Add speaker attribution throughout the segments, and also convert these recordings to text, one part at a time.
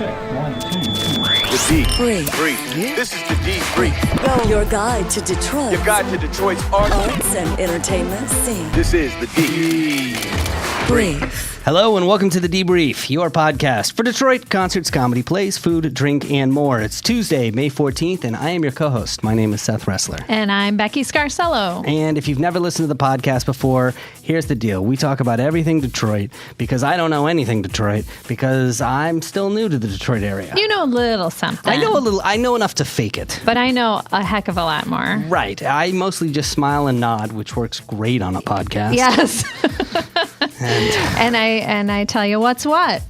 Speaker 1: Check. 1, 2.
Speaker 2: The D-Brief. This is the D-Brief.
Speaker 3: Go. Your guide to Detroit.
Speaker 2: Your guide to Detroit's arts
Speaker 3: and entertainment scene.
Speaker 2: This is the D-Brief.
Speaker 4: Hello and welcome to the Debrief, your podcast for Detroit concerts, comedy, plays, food, drink, and more. It's Tuesday, May 14th, and I am your co-host. My name is Seth Ressler.
Speaker 5: And I'm Becky Scarcello.
Speaker 4: And if you've never listened to the podcast before, here's the deal. We talk about everything Detroit because I don't know anything Detroit because I'm still new to the Detroit area.
Speaker 5: You know a little something.
Speaker 4: I know a little. I know enough to fake it.
Speaker 5: But I know a heck of a lot more.
Speaker 4: Right. I mostly just smile and nod, which works great on a podcast.
Speaker 5: Yes. And I tell you what's what.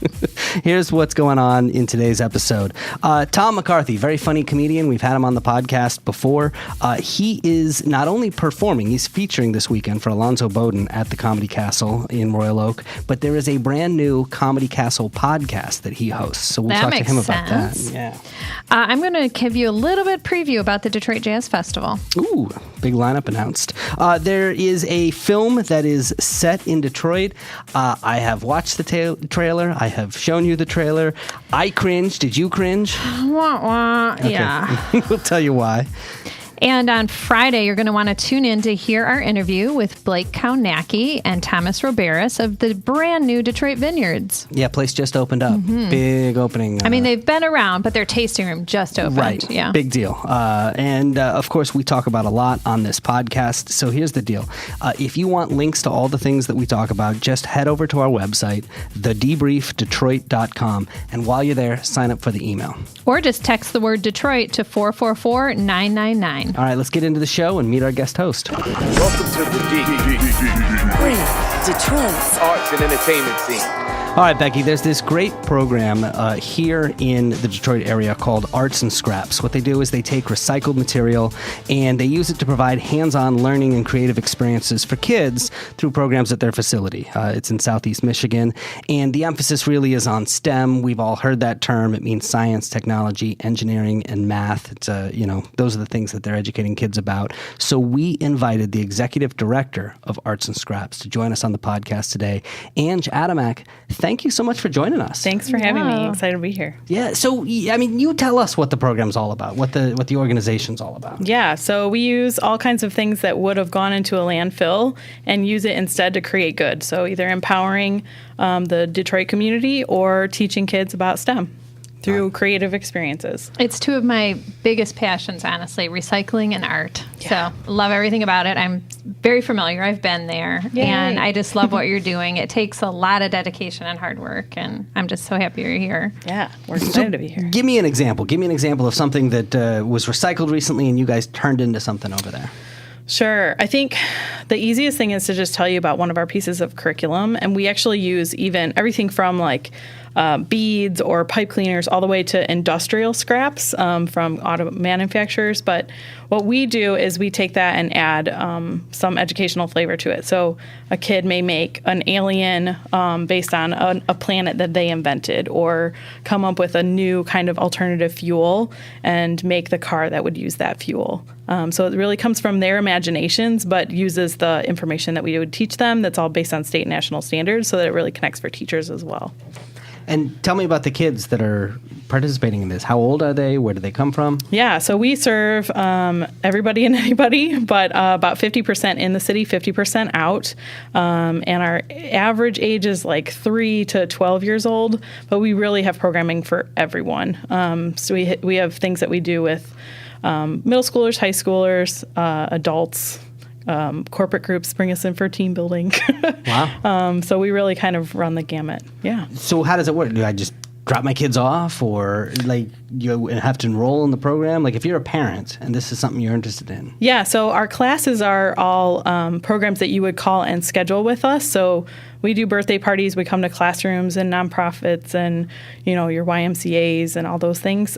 Speaker 4: Here's what's going on in today's episode. Tom McCarthy, very funny comedian. We've had him on the podcast before. He is not only performing, he's featuring this weekend for Alonzo Bowden at the Comedy Castle in Royal Oak, but there is a brand new Comedy Castle podcast that he hosts. So we'll talk to him about that. Yeah.
Speaker 5: I'm going to give you a little bit preview about the Detroit Jazz Festival.
Speaker 4: Ooh, big lineup announced. There is a film that is set in Detroit. I have watched the trailer. I have shown you the trailer. I cringed. Did you cringe?
Speaker 5: Wah, wah. Okay. Yeah.
Speaker 4: We'll tell you why.
Speaker 5: And on Friday, you're going to want to tune in to hear our interview with Blake Kaunacki and Thomas Roberis of the brand new Detroit Vineyards.
Speaker 4: Yeah, place just opened up. Mm-hmm. Big opening.
Speaker 5: I mean, they've been around, but their tasting room just opened.
Speaker 4: Right.
Speaker 5: Yeah.
Speaker 4: Big deal. And of course, we talk about a lot on this podcast. So here's the deal. If you want links to all the things that we talk about, just head over to our website, thedebriefdetroit.com. And while you're there, sign up for the email.
Speaker 5: Or just text the word Detroit to 444-999.
Speaker 4: All right, let's get into the show and meet our guest host.
Speaker 2: Welcome to the D-Brief.
Speaker 3: Detroit's
Speaker 2: arts and entertainment scene.
Speaker 4: All right, Becky, there's this great program here in the Detroit area called Arts and Scraps. What they do is they take recycled material and they use it to provide hands-on learning and creative experiences for kids through programs at their facility. It's in Southeast Michigan, and the emphasis really is on STEM. We've all heard that term. It means science, technology, engineering, and math. It's those are the things that they're educating kids about. So we invited the executive director of Arts and Scraps to join us on the podcast today, Ange Adamiak. Thank you so much for joining us.
Speaker 6: Thanks for having me. Excited to be here.
Speaker 4: Yeah. So, I mean, you tell us what the program's all about, what the organization's all about.
Speaker 6: Yeah. So we use all kinds of things that would have gone into a landfill and use it instead to create good. So either empowering the Detroit community or teaching kids about STEM through creative experiences.
Speaker 5: It's two of my biggest passions, honestly, recycling and art.
Speaker 6: Yeah.
Speaker 5: So love everything about it. I'm very familiar. I've been there.
Speaker 6: Yay.
Speaker 5: And I just love what you're doing. It takes a lot of dedication and hard work, and I'm just so happy you're here.
Speaker 6: Yeah, we're excited to be here.
Speaker 4: Give me an example. Give me an example of something that was recycled recently and you guys turned into something over there.
Speaker 6: Sure. I think the easiest thing is to just tell you about one of our pieces of curriculum. And we actually use even everything from like beads or pipe cleaners all the way to industrial scraps from auto manufacturers. But what we do is we take that and add some educational flavor to it. So a kid may make an alien based on a planet that they invented, or come up with a new kind of alternative fuel and make the car that would use that fuel. So it really comes from their imaginations, but uses the information that we would teach them that's all based on state and national standards, so that it really connects for teachers as well.
Speaker 4: And tell me about the kids that are participating in this. How old are they? Where do they come from?
Speaker 6: Yeah, so we serve everybody and anybody, but about 50% in the city, 50% out. And our average age is like 3 to 12 years old, but we really have programming for everyone. So we have things that we do with middle schoolers, high schoolers, adults. Corporate groups bring us in for team building.
Speaker 4: Wow.
Speaker 6: So we really kind of run the gamut. Yeah.
Speaker 4: So how does it work? Do I just drop my kids off, or like you have to enroll in the program? Like if you're a parent and this is something you're interested in.
Speaker 6: Yeah. So our classes are all programs that you would call and schedule with us. So we do birthday parties. We come to classrooms and nonprofits and, your YMCAs and all those things.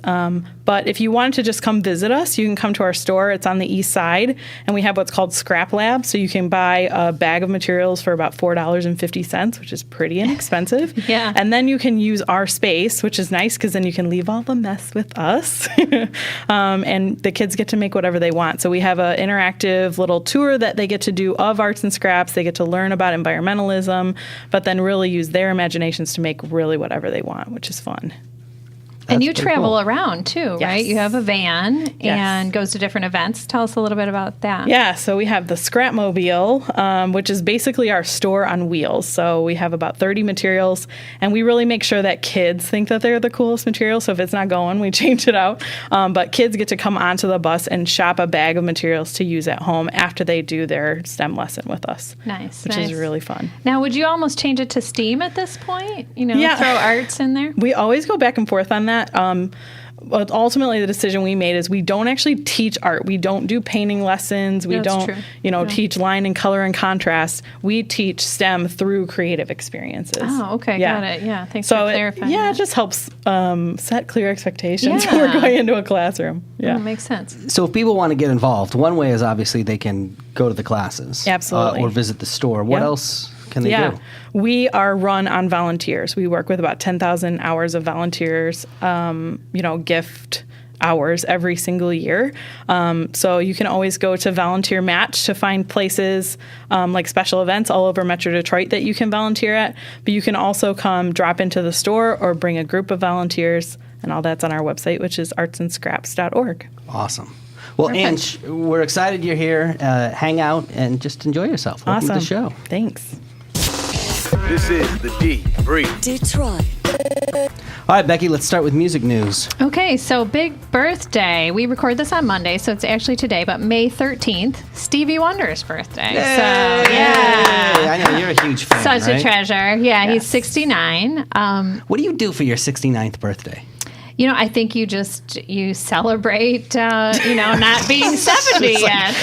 Speaker 6: But if you wanted to just come visit us, you can come to our store. It's on the east side, and we have what's called Scrap Lab. So you can buy a bag of materials for about $4.50, which is pretty inexpensive.
Speaker 5: Yeah.
Speaker 6: And then you can use our space, which is nice because then you can leave all the mess with us. And the kids get to make whatever they want. So we have an interactive little tour that they get to do of Arts and Scraps. They get to learn about environmentalism, but then really use their imaginations to make really whatever they want, which is fun.
Speaker 5: And you
Speaker 4: pretty
Speaker 5: travel
Speaker 4: cool.
Speaker 5: around too, right?
Speaker 6: Yes.
Speaker 5: You have a van
Speaker 6: Yes.
Speaker 5: and goes to different events. Tell us a little bit about that.
Speaker 6: Yeah, so we have the Scrapmobile, which is basically our store on wheels. So we have about 30 materials, and we really make sure that kids think that they're the coolest material. So if it's not going, we change it out. But kids get to come onto the bus and shop a bag of materials to use at home after they do their STEM lesson with us.
Speaker 5: Nice.
Speaker 6: Which is really fun.
Speaker 5: Now, would you almost change it to STEAM at this point?
Speaker 6: Yeah.
Speaker 5: Throw arts in there?
Speaker 6: We always go back and forth on that. But ultimately, the decision we made is we don't actually teach art. We don't do painting lessons. We
Speaker 5: That's
Speaker 6: don't,
Speaker 5: true.
Speaker 6: teach line and color and contrast. We teach STEM through creative experiences.
Speaker 5: Oh, okay.
Speaker 6: Yeah.
Speaker 5: Got it. Yeah. Thanks
Speaker 6: So
Speaker 5: for clarifying.
Speaker 6: it
Speaker 5: that.
Speaker 6: just helps set clear expectations when
Speaker 5: Yeah.
Speaker 6: we're going into a classroom. Yeah.
Speaker 5: Oh, makes sense.
Speaker 4: So if people want to get involved, one way is obviously they can go to the classes.
Speaker 6: Absolutely.
Speaker 4: Or visit the store. What
Speaker 6: Yep.
Speaker 4: else can they do?
Speaker 6: We are run on volunteers. We work with about 10,000 hours of volunteers, gift hours every single year. So you can always go to Volunteer Match to find places like special events all over Metro Detroit that you can volunteer at. But you can also come drop into the store or bring a group of volunteers, and all that's on our website, which is artsandscraps.org.
Speaker 4: Awesome. Well, Ange, we're excited you're here. Hang out and just enjoy yourself. Welcome
Speaker 6: Awesome.
Speaker 4: to the show.
Speaker 6: Thanks.
Speaker 2: This is the Debrief.
Speaker 3: Detroit.
Speaker 4: All right, Becky, let's start with music news.
Speaker 5: Okay, so big birthday. We record this on Monday, so it's actually today, but May 13th, Stevie Wonder's birthday. So, yeah.
Speaker 4: Hey, I know you're a huge fan,
Speaker 5: Such a
Speaker 4: right?
Speaker 5: treasure. Yeah, he's 69.
Speaker 4: What do you do for your 69th birthday?
Speaker 5: I think you celebrate, not being 70 yet.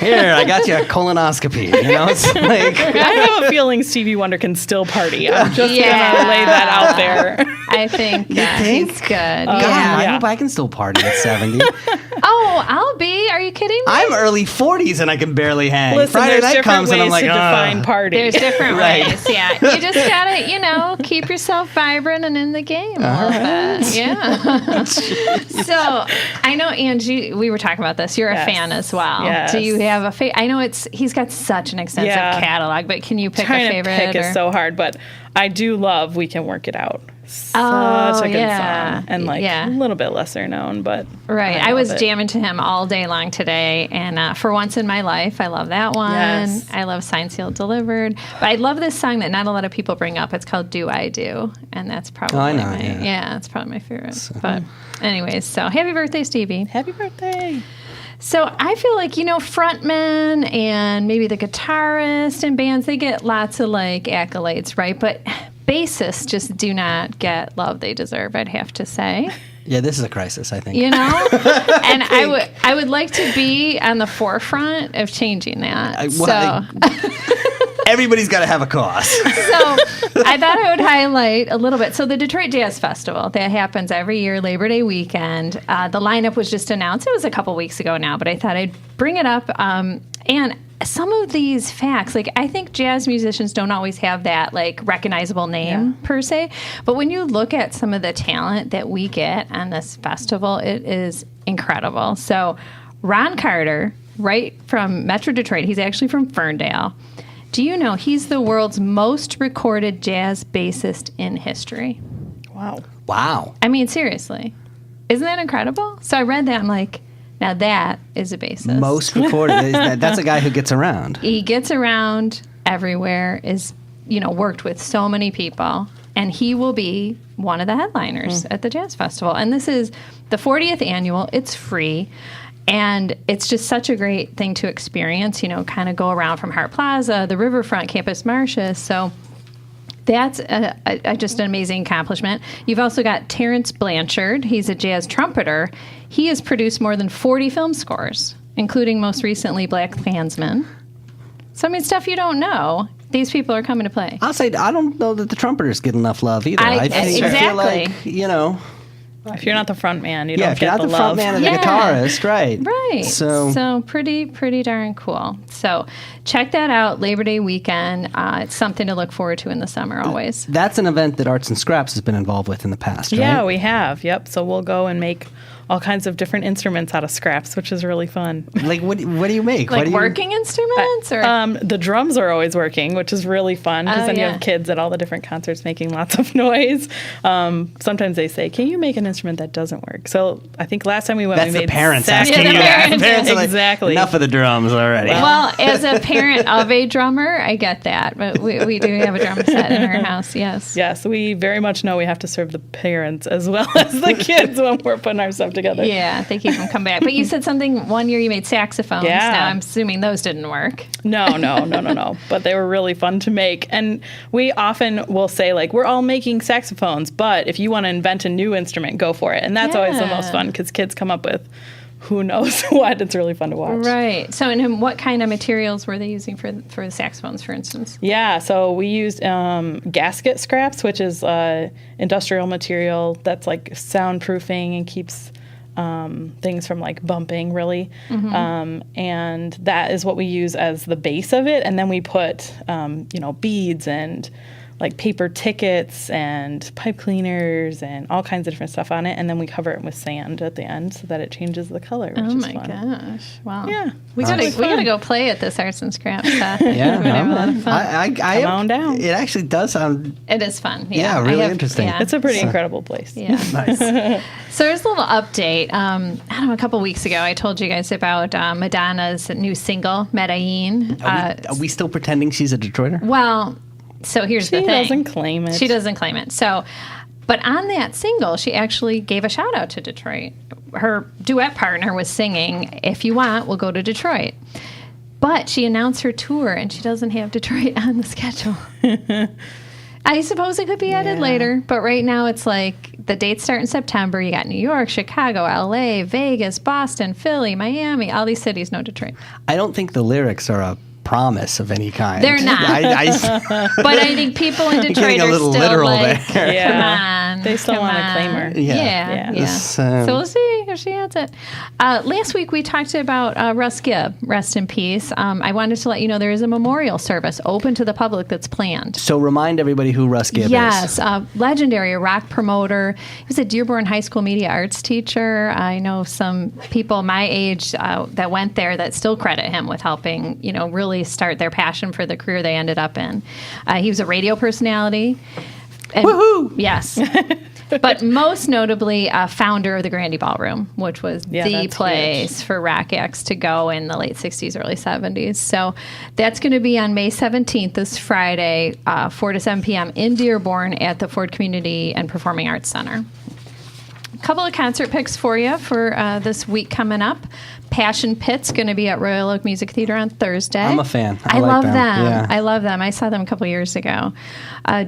Speaker 4: Here, I got you a colonoscopy. It's like...
Speaker 6: I have a feeling Stevie Wonder can still party. I'm just
Speaker 5: Yeah.
Speaker 6: going to lay that out there.
Speaker 5: I think
Speaker 4: think?
Speaker 5: he's good.
Speaker 4: God,
Speaker 5: Yeah.
Speaker 4: I hope I can still party at 70.
Speaker 5: Oh, I'll be. Are you kidding me?
Speaker 4: I'm early 40s and I can barely hang.
Speaker 6: Listen,
Speaker 4: Friday
Speaker 6: there's
Speaker 4: night
Speaker 6: different
Speaker 4: comes
Speaker 6: ways
Speaker 4: and I'm like,
Speaker 6: to define party.
Speaker 5: There's different
Speaker 4: Right.
Speaker 5: ways. Yeah. You just got to, keep yourself vibrant and in the game a little bit. Yeah. So I know, Angie, we were talking about this. You're a
Speaker 6: Yes.
Speaker 5: fan as well.
Speaker 6: Yes.
Speaker 5: Do you have a I know he's got such an extensive
Speaker 6: Yeah.
Speaker 5: catalog, but can you pick
Speaker 6: Trying
Speaker 5: a favorite?
Speaker 6: to pick
Speaker 5: or?
Speaker 6: is so hard, but I do love We Can Work It Out. Such a good
Speaker 5: yeah.
Speaker 6: song. And a little bit lesser known, but
Speaker 5: Right. I
Speaker 6: love
Speaker 5: was
Speaker 6: it.
Speaker 5: jamming to him all day long today. And For Once in My Life, I love that one.
Speaker 6: Yes.
Speaker 5: I love Signed, Sealed, Delivered. But I love this song that not a lot of people bring up. It's called Do I Do. And that's probably
Speaker 4: I know,
Speaker 5: my,
Speaker 4: yeah.
Speaker 5: it's probably my favorite. But anyways, so happy birthday, Stevie.
Speaker 6: Happy birthday.
Speaker 5: So I feel like, frontmen and maybe the guitarist in bands, they get lots of accolades, right? But bassists just do not get love they deserve, I'd have to say.
Speaker 4: yeah, this is a crisis, I think.
Speaker 5: And I would like to be on the forefront of changing that.
Speaker 4: Everybody's got to have a cause.
Speaker 5: So I thought I would highlight a little bit. So the Detroit Jazz Festival, that happens every year, Labor Day weekend. The lineup was just announced. It was a couple weeks ago now, but I thought I'd bring it up. And some of these facts, I think jazz musicians don't always have that recognizable name per se. But when you look at some of the talent that we get on this festival, it is incredible. So Ron Carter, right from Metro Detroit, he's actually from Ferndale. Do you know he's the world's most recorded jazz bassist in history?
Speaker 6: Wow.
Speaker 4: Wow.
Speaker 5: I mean, seriously. Isn't that incredible? So I read that. I'm like, now that is a bassist.
Speaker 4: Most recorded. That's a guy who gets around.
Speaker 5: He gets around everywhere, is, worked with so many people, and he will be one of the headliners at the Jazz Festival. And this is the 40th annual. It's free. And it's just such a great thing to experience, kind of go around from Hart Plaza, the Riverfront, Campus Martius. So that's just an amazing accomplishment. You've also got Terrence Blanchard. He's a jazz trumpeter. He has produced more than 40 film scores, including most recently Black Klansman. So, I mean, stuff you don't know. These people are coming to play.
Speaker 4: I'll say I don't know that the trumpeters get enough love either. I feel
Speaker 5: exactly.
Speaker 4: like,
Speaker 6: If you're not the front man, you
Speaker 4: yeah,
Speaker 6: don't
Speaker 4: if you're
Speaker 6: get
Speaker 4: not
Speaker 6: the
Speaker 4: the
Speaker 6: love.
Speaker 4: front man and the
Speaker 5: Yeah.
Speaker 4: guitarist, right?
Speaker 5: Right.
Speaker 4: So
Speaker 5: pretty darn cool. So check that out, Labor Day weekend. It's something to look forward to in the summer always.
Speaker 4: that's an event that Arts and Scraps has been involved with in the past, right?
Speaker 6: Yeah, we have. Yep. So we'll go and make all kinds of different instruments out of scraps, which is really fun.
Speaker 4: Like, what do you make?
Speaker 5: Like working instruments? Or?
Speaker 6: The drums are always working, which is really fun because then you have kids at all the different concerts making lots of noise. Sometimes they say, can you make an instrument that doesn't work? So I think last time we went,
Speaker 4: That's
Speaker 6: we made
Speaker 4: the parents
Speaker 6: sax.
Speaker 4: asking you that.
Speaker 5: parents.
Speaker 4: Parents are like,
Speaker 6: Exactly.
Speaker 4: enough of the drums already.
Speaker 5: Well, as a parent of a drummer, I get that. But we do have a drum set in our house, yes.
Speaker 6: Yes, we very much know we have to serve the parents as well as the kids when we're putting our stuff together.
Speaker 5: Yeah, they keep them come back. But you said something, one year you made saxophones.
Speaker 6: Yeah.
Speaker 5: Now I'm assuming those didn't work.
Speaker 6: No. But they were really fun to make. And we often will say, like, we're all making saxophones, but if you want to invent a new instrument, go for it. And that's always the most fun because kids come up with who knows what. It's really fun to watch.
Speaker 5: Right. So, and what kind of materials were they using for the saxophones, for instance?
Speaker 6: Yeah, so we used gasket scraps, which is industrial material that's like soundproofing and keeps things from like bumping, really. And that is what we use as the base of it. And then we put, beads and like paper tickets and pipe cleaners and all kinds of different stuff on it. And then we cover it with sand at the end so that it changes the color, which is fun.
Speaker 5: Oh my gosh. Wow.
Speaker 6: Yeah.
Speaker 5: We gotta go play at this Arts and Scraps.
Speaker 4: Yeah,
Speaker 5: We're gonna have a lot of fun.
Speaker 4: I
Speaker 6: Come on down.
Speaker 4: It actually does sound.
Speaker 5: It is fun.
Speaker 4: Yeah, really interesting.
Speaker 6: It's a pretty incredible place.
Speaker 5: Yeah.
Speaker 4: Nice.
Speaker 5: So there's a little update. I don't know, a couple weeks ago, I told you guys about Madonna's new single, Medellin.
Speaker 4: Are we still pretending she's a Detroiter?
Speaker 5: Well, so here's the
Speaker 6: She
Speaker 5: thing.
Speaker 6: doesn't claim it.
Speaker 5: She doesn't claim it. So, but on that single, she actually gave a shout out to Detroit. Her duet partner was singing, "If you want, we'll go to Detroit." But she announced her tour, and she doesn't have Detroit on the schedule. I suppose it could be added later, but right now it's like the dates start in September. You got New York, Chicago, LA, Vegas, Boston, Philly, Miami, all these cities, no Detroit.
Speaker 4: I don't think the lyrics are a promise of any kind.
Speaker 5: They're not. But I think people in Detroit
Speaker 4: getting a
Speaker 5: are
Speaker 4: little
Speaker 5: still
Speaker 4: literal
Speaker 5: like,
Speaker 4: there.
Speaker 6: Yeah.
Speaker 5: come on.
Speaker 6: They still
Speaker 5: come
Speaker 6: want to
Speaker 5: on.
Speaker 6: claim her.
Speaker 5: Yeah.
Speaker 4: This,
Speaker 5: So we'll see if she adds it. Last week we talked about Russ Gibb, rest in peace. I wanted to let you know there is a memorial service open to the public that's planned.
Speaker 4: So remind everybody who Russ Gibb is.
Speaker 5: Yes, legendary rock promoter. He was a Dearborn High School media arts teacher. I know some people my age that went there that still credit him with helping, really start their passion for the career they ended up in. He was a radio personality. And,
Speaker 4: Woohoo!
Speaker 5: Yes. But most notably, founder of the Grandy Ballroom, which was the
Speaker 6: that's
Speaker 5: place for rock acts to go in the late 60s, early 70s. So that's going to be on May 17th, this Friday, 4 to 7 p.m. in Dearborn at the Ford Community and Performing Arts Center. A couple of concert picks for you for this week coming up. Passion Pit's going to be at Royal Oak Music Theater on Thursday.
Speaker 4: I'm a fan. I
Speaker 5: love
Speaker 4: like
Speaker 5: them.
Speaker 4: Yeah.
Speaker 5: I love them. I saw them a couple years ago.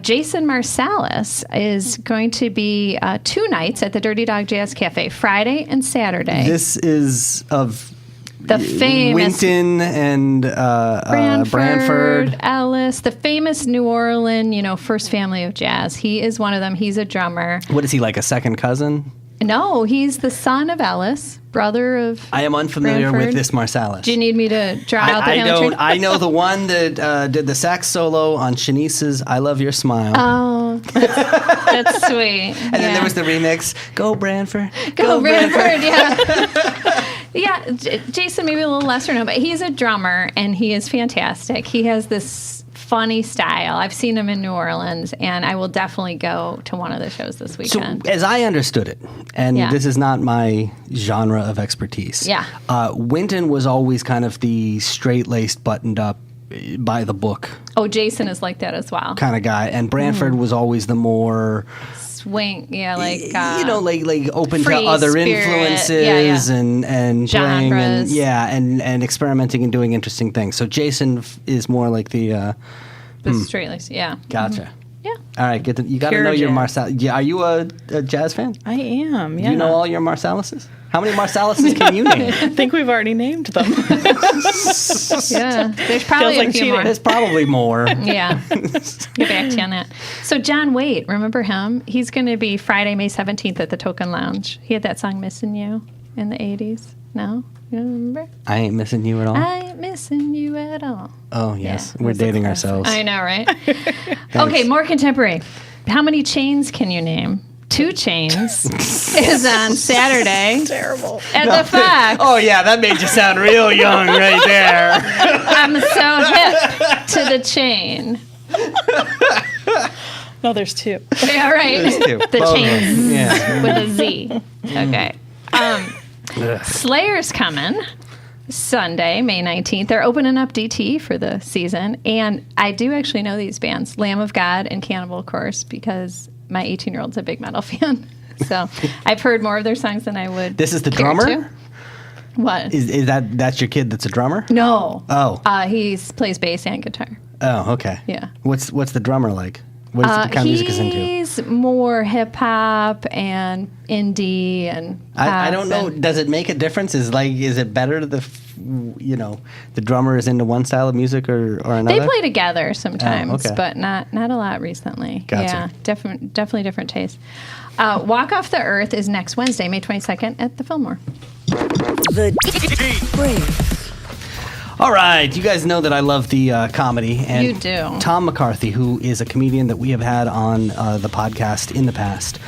Speaker 5: Jason Marsalis is going to be 2 nights at the Dirty Dog Jazz Cafe, Friday and Saturday.
Speaker 4: This is of
Speaker 5: the famous
Speaker 4: Winton and Branford.
Speaker 5: Ellis, the famous New Orleans, first family of jazz. He is one of them. He's a drummer.
Speaker 4: What is he, like a second cousin?
Speaker 5: No, he's the son of Ellis, brother of
Speaker 4: I am unfamiliar
Speaker 5: Branford.
Speaker 4: with this Marsalis.
Speaker 5: Do you need me to draw out the
Speaker 4: I
Speaker 5: family
Speaker 4: don't.
Speaker 5: tree?
Speaker 4: I know the one that did the sax solo on Shanice's "I Love Your Smile,"
Speaker 5: Oh, that's sweet.
Speaker 4: and then there was the remix, "Go Branford,
Speaker 5: Go Branford, yeah. Yeah, Jason maybe a little lesser known, but he's a drummer, and he is fantastic. He has this funny style. I've seen him in New Orleans, and I will definitely go to one of the shows this weekend.
Speaker 4: So, as I understood it, and
Speaker 5: Yeah.
Speaker 4: this is not my genre of expertise,
Speaker 5: Yeah.
Speaker 4: Winton was always kind of the straight-laced, buttoned-up, by the book
Speaker 5: Oh, Jason is like that as well.
Speaker 4: kind of guy, and Branford was always the more
Speaker 5: Swing, yeah, like
Speaker 4: like open to
Speaker 5: free
Speaker 4: other
Speaker 5: spirit.
Speaker 4: influences
Speaker 5: Yeah,
Speaker 4: and playing and
Speaker 5: Genres.
Speaker 4: and experimenting and doing interesting things. So Jason is more like the
Speaker 5: the straight laced, yeah.
Speaker 4: gotcha.
Speaker 5: Yeah.
Speaker 4: All right, you got to
Speaker 6: Pure
Speaker 4: know your
Speaker 6: jazz.
Speaker 4: Marsalis. Yeah, are you a jazz fan?
Speaker 6: I am, yeah.
Speaker 4: Do you know all your Marsalises? How many Marsalises can you name?
Speaker 6: I think we've already named them.
Speaker 5: Yeah. There's probably
Speaker 6: like
Speaker 5: a few
Speaker 6: cheating.
Speaker 5: more.
Speaker 4: There's probably more.
Speaker 5: Yeah. Get back to you on that. So John Waite, remember him? He's going to be Friday, May 17th at the Token Lounge. He had that song Missing You in the 80s. No? You don't remember?
Speaker 4: I ain't missing you at all.
Speaker 5: I ain't missing you at all.
Speaker 4: Oh, yes.
Speaker 5: Yeah,
Speaker 4: We're
Speaker 5: that's a
Speaker 4: dating
Speaker 5: classic.
Speaker 4: ourselves.
Speaker 5: I know, right? Okay, more contemporary. How many chains can you name? 2. 2 Chains is on Saturday.
Speaker 6: Terrible.
Speaker 5: At the Fox.
Speaker 4: Oh, yeah, that made you sound real young right there.
Speaker 5: I'm so hip to the chain.
Speaker 6: No, there's 2.
Speaker 5: Yeah, right.
Speaker 4: There's 2.
Speaker 5: The
Speaker 4: Both.
Speaker 5: Chains
Speaker 4: Yeah.
Speaker 5: with a Z. Okay. Slayer's coming Sunday, May 19th. They're opening up DT for the season. And I do actually know these bands, Lamb of God and Cannibal, of course, because my 18-year-old's a big metal fan. So I've heard more of their songs than I would.
Speaker 4: This is the
Speaker 5: care
Speaker 4: drummer?
Speaker 5: to. What?
Speaker 4: Is that's your kid that's a drummer?
Speaker 5: No.
Speaker 4: Oh.
Speaker 5: He plays bass and guitar.
Speaker 4: Oh, okay.
Speaker 5: Yeah.
Speaker 4: What's the drummer like? What kind of music is into?
Speaker 5: He's more hip hop and indie and
Speaker 4: I don't know.
Speaker 5: and-
Speaker 4: Does it make a difference? Is it better the drummer is into one style of music or another?
Speaker 5: They play together sometimes,
Speaker 4: okay.
Speaker 5: but not a lot recently.
Speaker 4: Gotcha.
Speaker 5: Yeah, definitely different taste. Walk Off the Earth is next Wednesday, May 22nd at the Fillmore.
Speaker 3: The Deep Break.
Speaker 4: All right, you guys know that I love the comedy. And
Speaker 5: You do.
Speaker 4: Tom McCarthy, who is a comedian that we have had on the podcast in the past,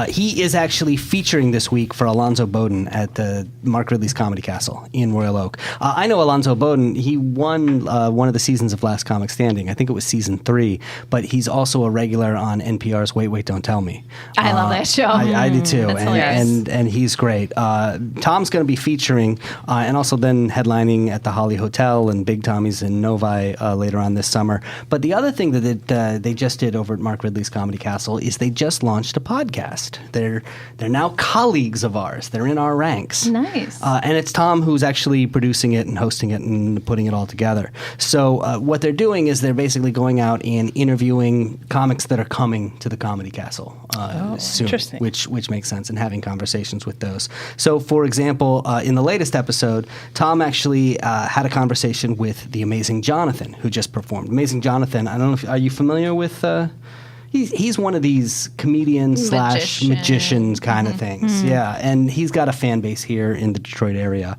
Speaker 4: he is actually featuring this week for Alonzo Bowden at the Mark Ridley's Comedy Castle in Royal Oak. I know Alonzo Bowden. He won one of the seasons of Last Comic Standing. I think it was season 3, but he's also a regular on NPR's Wait, Wait, Don't Tell Me.
Speaker 5: I love that show.
Speaker 4: I do too,
Speaker 5: That's hilarious.
Speaker 4: and he's great. Tom's going to be featuring and also then headlining at the Holly Hotel and Big Tommy's in Novi later on this summer. But the other thing that they just did over at Mark Ridley's Comedy Castle is they just launched a podcast. They're now colleagues of ours. They're in our ranks.
Speaker 5: Nice.
Speaker 4: And it's Tom who's actually producing it and hosting it and putting it all together. So what they're doing is they're basically going out and interviewing comics that are coming to the Comedy Castle soon,
Speaker 6: interesting.
Speaker 4: which makes sense, and having conversations with those. So, for example, in the latest episode, Tom actually had a conversation with the Amazing Jonathan, who just performed. Amazing Jonathan, I don't know if are you familiar with? He's one of these comedian / magicians kind of things. Yeah, and he's got a fan base here in the Detroit area.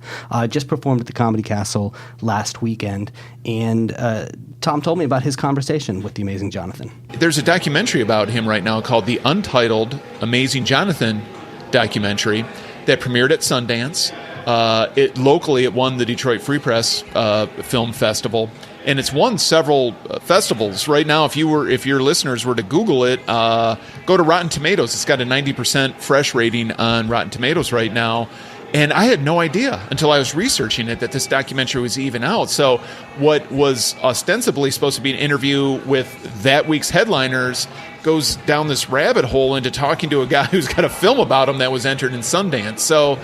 Speaker 4: Just performed at the Comedy Castle last weekend, and Tom told me about his conversation with the Amazing Jonathan.
Speaker 1: There's a documentary about him right now called the Untitled Amazing Jonathan documentary that premiered at Sundance. Locally, it won the Detroit Free Press Film Festival, and it's won several festivals. Right now, if your listeners were to Google it, go to Rotten Tomatoes. It's got a 90% fresh rating on Rotten Tomatoes right now. And I had no idea until I was researching it that this documentary was even out. So what was ostensibly supposed to be an interview with that week's headliners goes down this rabbit hole into talking to a guy who's got a film about him that was entered in Sundance. So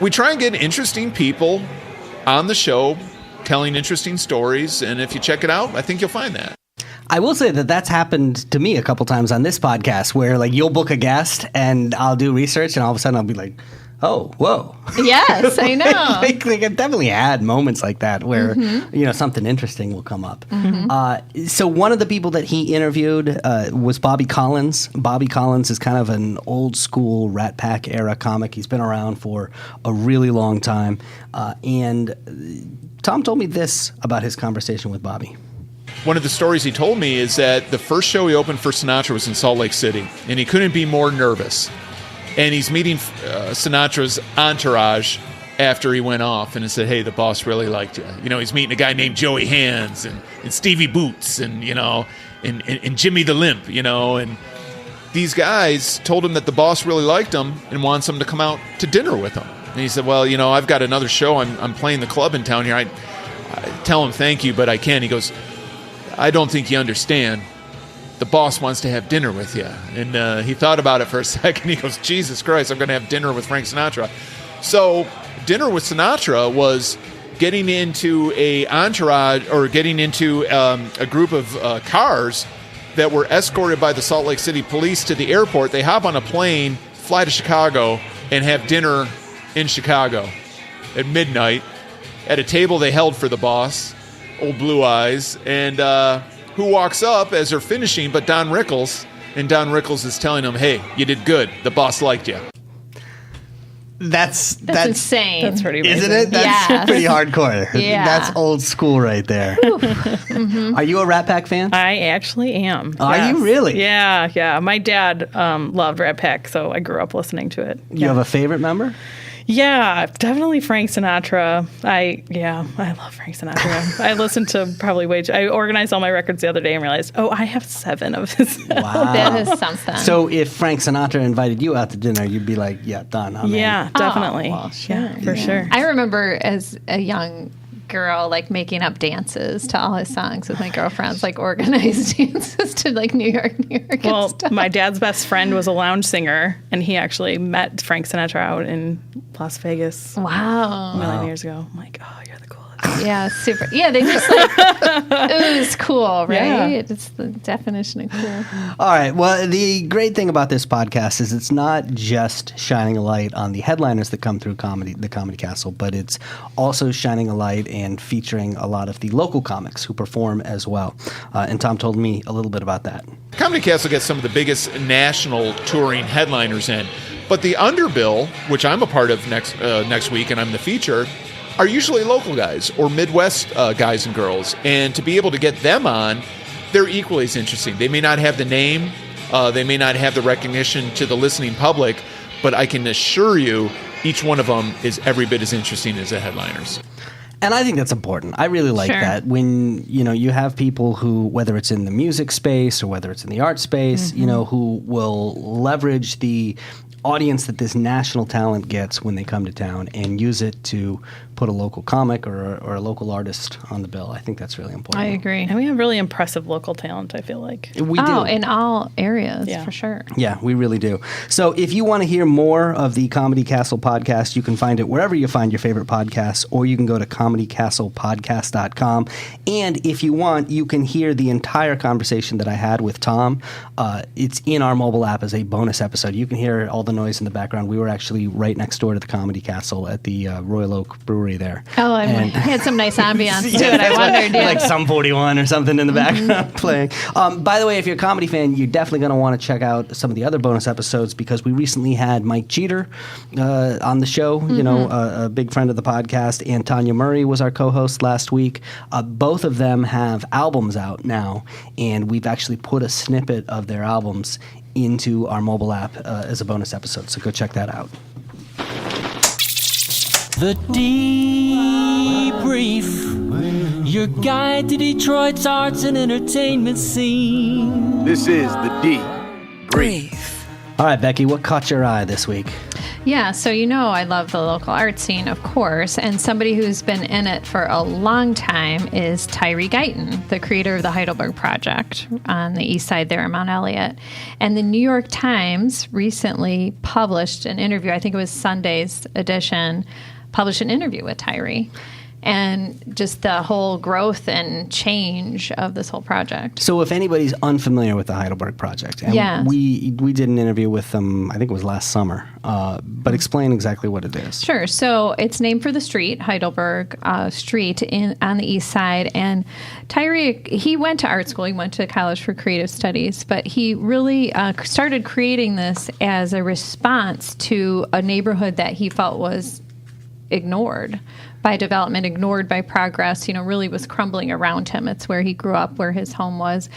Speaker 1: we try and get interesting people on the show telling interesting stories. And if you check it out, I think you'll find that.
Speaker 4: I will say that that's happened to me a couple times on this podcast where like you'll book a guest and I'll do research and all of a sudden I'll be like, oh, whoa.
Speaker 5: Yes, I know.
Speaker 4: like I've definitely had moments like that where, something interesting will come up. So one of the people that he interviewed was Bobby Collins. Bobby Collins is kind of an old school Rat Pack era comic. He's been around for a really long time. And Tom told me this about his conversation with Bobby.
Speaker 1: One of the stories he told me is that the first show he opened for Sinatra was in Salt Lake City, and he couldn't be more nervous. And he's meeting Sinatra's entourage after he went off, and he said, "Hey, the boss really liked you." He's meeting a guy named Joey Hands and Stevie Boots and and Jimmy the Limp, and these guys told him that the boss really liked him and wants him to come out to dinner with him. And he said, "Well, I've got another show. I'm playing the club in town here. I tell him thank you, but I can't." He goes, "I don't think you understand. The boss wants to have dinner with you." And he thought about it for a second. He goes, "Jesus Christ, I'm going to have dinner with Frank Sinatra." So dinner with Sinatra was getting into a entourage or getting into a group of cars that were escorted by the Salt Lake City police to the airport. They hop on a plane, fly to Chicago, and have dinner in Chicago at midnight at a table they held for the boss, old Blue Eyes, and who walks up as they're finishing but Don Rickles, and Don Rickles is telling him, "Hey, you did good. The boss liked you."
Speaker 4: That's
Speaker 5: insane.
Speaker 6: That's pretty amazing.
Speaker 4: Isn't it? That's
Speaker 5: Yes.
Speaker 4: pretty hardcore.
Speaker 5: Yeah.
Speaker 4: That's old school right there. Are you a Rat Pack fan?
Speaker 6: I actually am.
Speaker 4: Are
Speaker 6: Yes.
Speaker 4: you really?
Speaker 6: Yeah. My dad loved Rat Pack, so I grew up listening to it.
Speaker 4: You have a favorite member?
Speaker 6: Yeah, definitely Frank Sinatra. I love Frank Sinatra. I listened to probably I organized all my records the other day and realized, I have 7 of his.
Speaker 4: Wow.
Speaker 5: That is something.
Speaker 4: So if Frank Sinatra invited you out to dinner, you'd be like, yeah, done. I'm in.
Speaker 6: Yeah, definitely.
Speaker 5: well, sure.
Speaker 6: Yeah, for sure.
Speaker 5: I remember as a young girl, like making up dances to all his songs with my girlfriends, like organized dances to like New York.
Speaker 6: Well,
Speaker 5: and stuff.
Speaker 6: my dad's best friend was a lounge singer, and he actually met Frank Sinatra out in Las Vegas
Speaker 5: Wow.
Speaker 6: a million years ago. I'm like, you're the coolest.
Speaker 5: Yeah, super. Yeah, they just like ooze cool, right?
Speaker 6: Yeah.
Speaker 5: It's the definition of cool.
Speaker 4: All right. Well, the great thing about this podcast is it's not just shining a light on the headliners that come through the Comedy Castle, but it's also shining a light and featuring a lot of the local comics who perform as well. And Tom told me a little bit about that.
Speaker 1: Comedy Castle gets some of the biggest national touring headliners in, but the underbill, which I'm a part of next week, and I'm the feature, are usually local guys or Midwest guys and girls. And to be able to get them on, they're equally as interesting. They may not have the name, they may not have the recognition to the listening public, but I can assure you each one of them is every bit as interesting as the headliners.
Speaker 4: And I think that's important. I really like
Speaker 5: Sure.
Speaker 4: that when, you have people who, whether it's in the music space or whether it's in the art space, who will leverage the audience that this national talent gets when they come to town and use it to put a local comic or a local artist on the bill. I think that's really important.
Speaker 5: I agree.
Speaker 6: And we have really impressive local talent, I feel like.
Speaker 4: We do.
Speaker 5: In all areas,
Speaker 6: Yeah.
Speaker 5: for sure.
Speaker 4: Yeah, we really do. So if you want to hear more of the Comedy Castle podcast, you can find it wherever you find your favorite podcasts, or you can go to comedycastlepodcast.com. And if you want, you can hear the entire conversation that I had with Tom. It's in our mobile app as a bonus episode. You can hear all the noise in the background. We were actually right next door to the Comedy Castle at the Royal Oak Brewery there.
Speaker 5: Oh, I had some nice ambiance to it. I wondered,
Speaker 4: Like some 41 or something in the background playing. By the way, if you're a comedy fan, you're definitely going to want to check out some of the other bonus episodes because we recently had Mike Jeter on the show, a big friend of the podcast, and Tanya Murray was our co-host last week. Both of them have albums out now, and we've actually put a snippet of their albums into our mobile app as a bonus episode, so go check that out.
Speaker 7: The Debrief, your guide to Detroit's arts and entertainment scene.
Speaker 2: This is the Debrief.
Speaker 3: Brief.
Speaker 4: All right, Becky, what caught your eye this week?
Speaker 5: Yeah, so I love the local art scene, of course, and somebody who's been in it for a long time is Tyree Guyton, the creator of the Heidelberg Project on the east side there in Mount Eliot. And the New York Times recently published an interview, I think it was Sunday's edition, published an interview with Tyree. And just the whole growth and change of this whole project.
Speaker 4: So if anybody's unfamiliar with the Heidelberg Project, and
Speaker 5: Yes.
Speaker 4: we did an interview with them, I think it was last summer, but explain exactly what it is.
Speaker 5: Sure. So it's named for the street, Heidelberg Street on the east side. And Tyree, he went to art school. He went to college for creative studies. But he really started creating this as a response to a neighborhood that he felt was ignored by development, ignored by progress, really was crumbling around him. It's where he grew up, where his home was.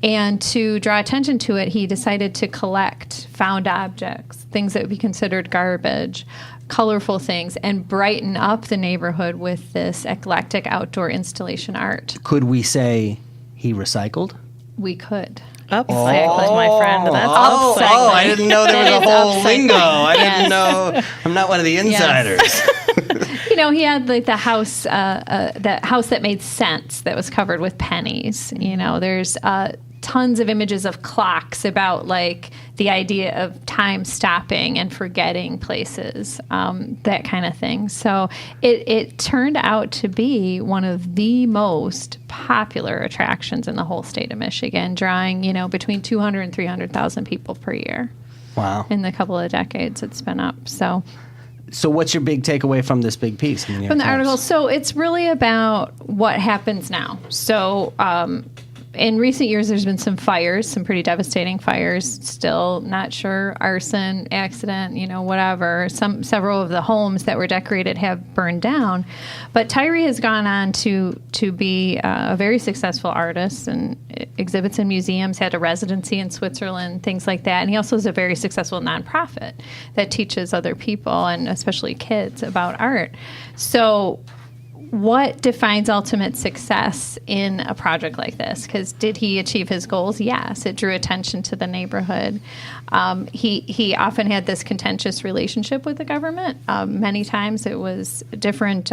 Speaker 5: And to draw attention to it, he decided to collect found objects, things that would be considered garbage, colorful things, and brighten up the neighborhood with this eclectic outdoor installation art.
Speaker 4: Could we say he recycled?
Speaker 5: We could.
Speaker 6: Upcycling, my friend. That's
Speaker 4: Oh,
Speaker 6: upcycling.
Speaker 4: I didn't know there was a
Speaker 5: That is
Speaker 4: whole
Speaker 5: upcycling.
Speaker 4: lingo. I
Speaker 5: Yes.
Speaker 4: didn't know. I'm not one of the insiders.
Speaker 5: He had like the house that made sense that was covered with pennies. There's tons of images of clocks about like the idea of time stopping and forgetting places, that kind of thing. So it turned out to be one of the most popular attractions in the whole state of Michigan, drawing between 200 and 300,000 people per year.
Speaker 4: Wow.
Speaker 5: In the couple of decades it's been up.
Speaker 4: So what's your big takeaway from this big piece? In the New York
Speaker 5: From the
Speaker 4: Times?
Speaker 5: article, so it's really about what happens now. So in recent years, there's been some fires, some pretty devastating fires. Still not sure, arson, accident, whatever. Several of the homes that were decorated have burned down. But Tyree has gone on to be a very successful artist and exhibits in museums, had a residency in Switzerland, things like that. And he also is a very successful nonprofit that teaches other people, and especially kids, about art. So what defines ultimate success in a project like this? Because did he achieve his goals? Yes. It drew attention to the neighborhood. He often had this contentious relationship with the government. Many times it was different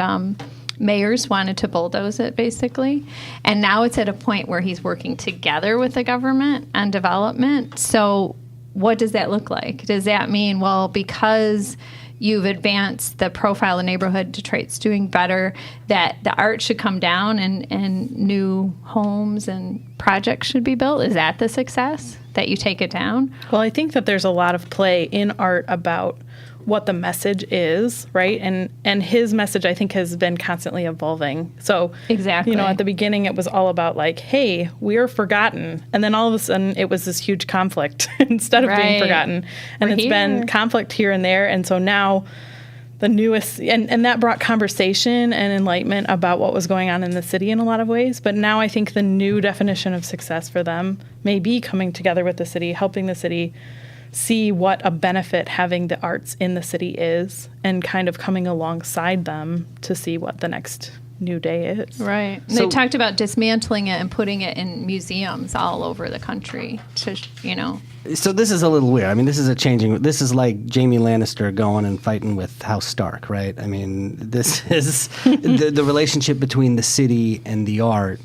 Speaker 5: mayors wanted to bulldoze it, basically. And now it's at a point where he's working together with the government on development. So what does that look like? Does that mean, well, because you've advanced the profile of the neighborhood, Detroit's doing better, that the art should come down and new homes and projects should be built? Is that the success, that you take it down?
Speaker 6: Well, I think that there's a lot of play in art about what the message is, right? And his message, I think, has been constantly evolving. So,
Speaker 5: exactly.
Speaker 6: At the beginning, it was all about like, hey, we're forgotten. And then all of a sudden, it was this huge conflict instead of being forgotten. And it's been conflict here and there. And so now the newest, and that brought conversation and enlightenment about what was going on in the city in a lot of ways. But now I think the new definition of success for them may be coming together with the city, helping the city see what a benefit having the arts in the city is, and kind of coming alongside them to see what the next new day is.
Speaker 5: Right. So, they talked about dismantling it and putting it in museums all over the country to,
Speaker 4: So this is a little weird. I mean, this is like Jamie Lannister going and fighting with House Stark, right? I mean, this is the relationship between the city and the art.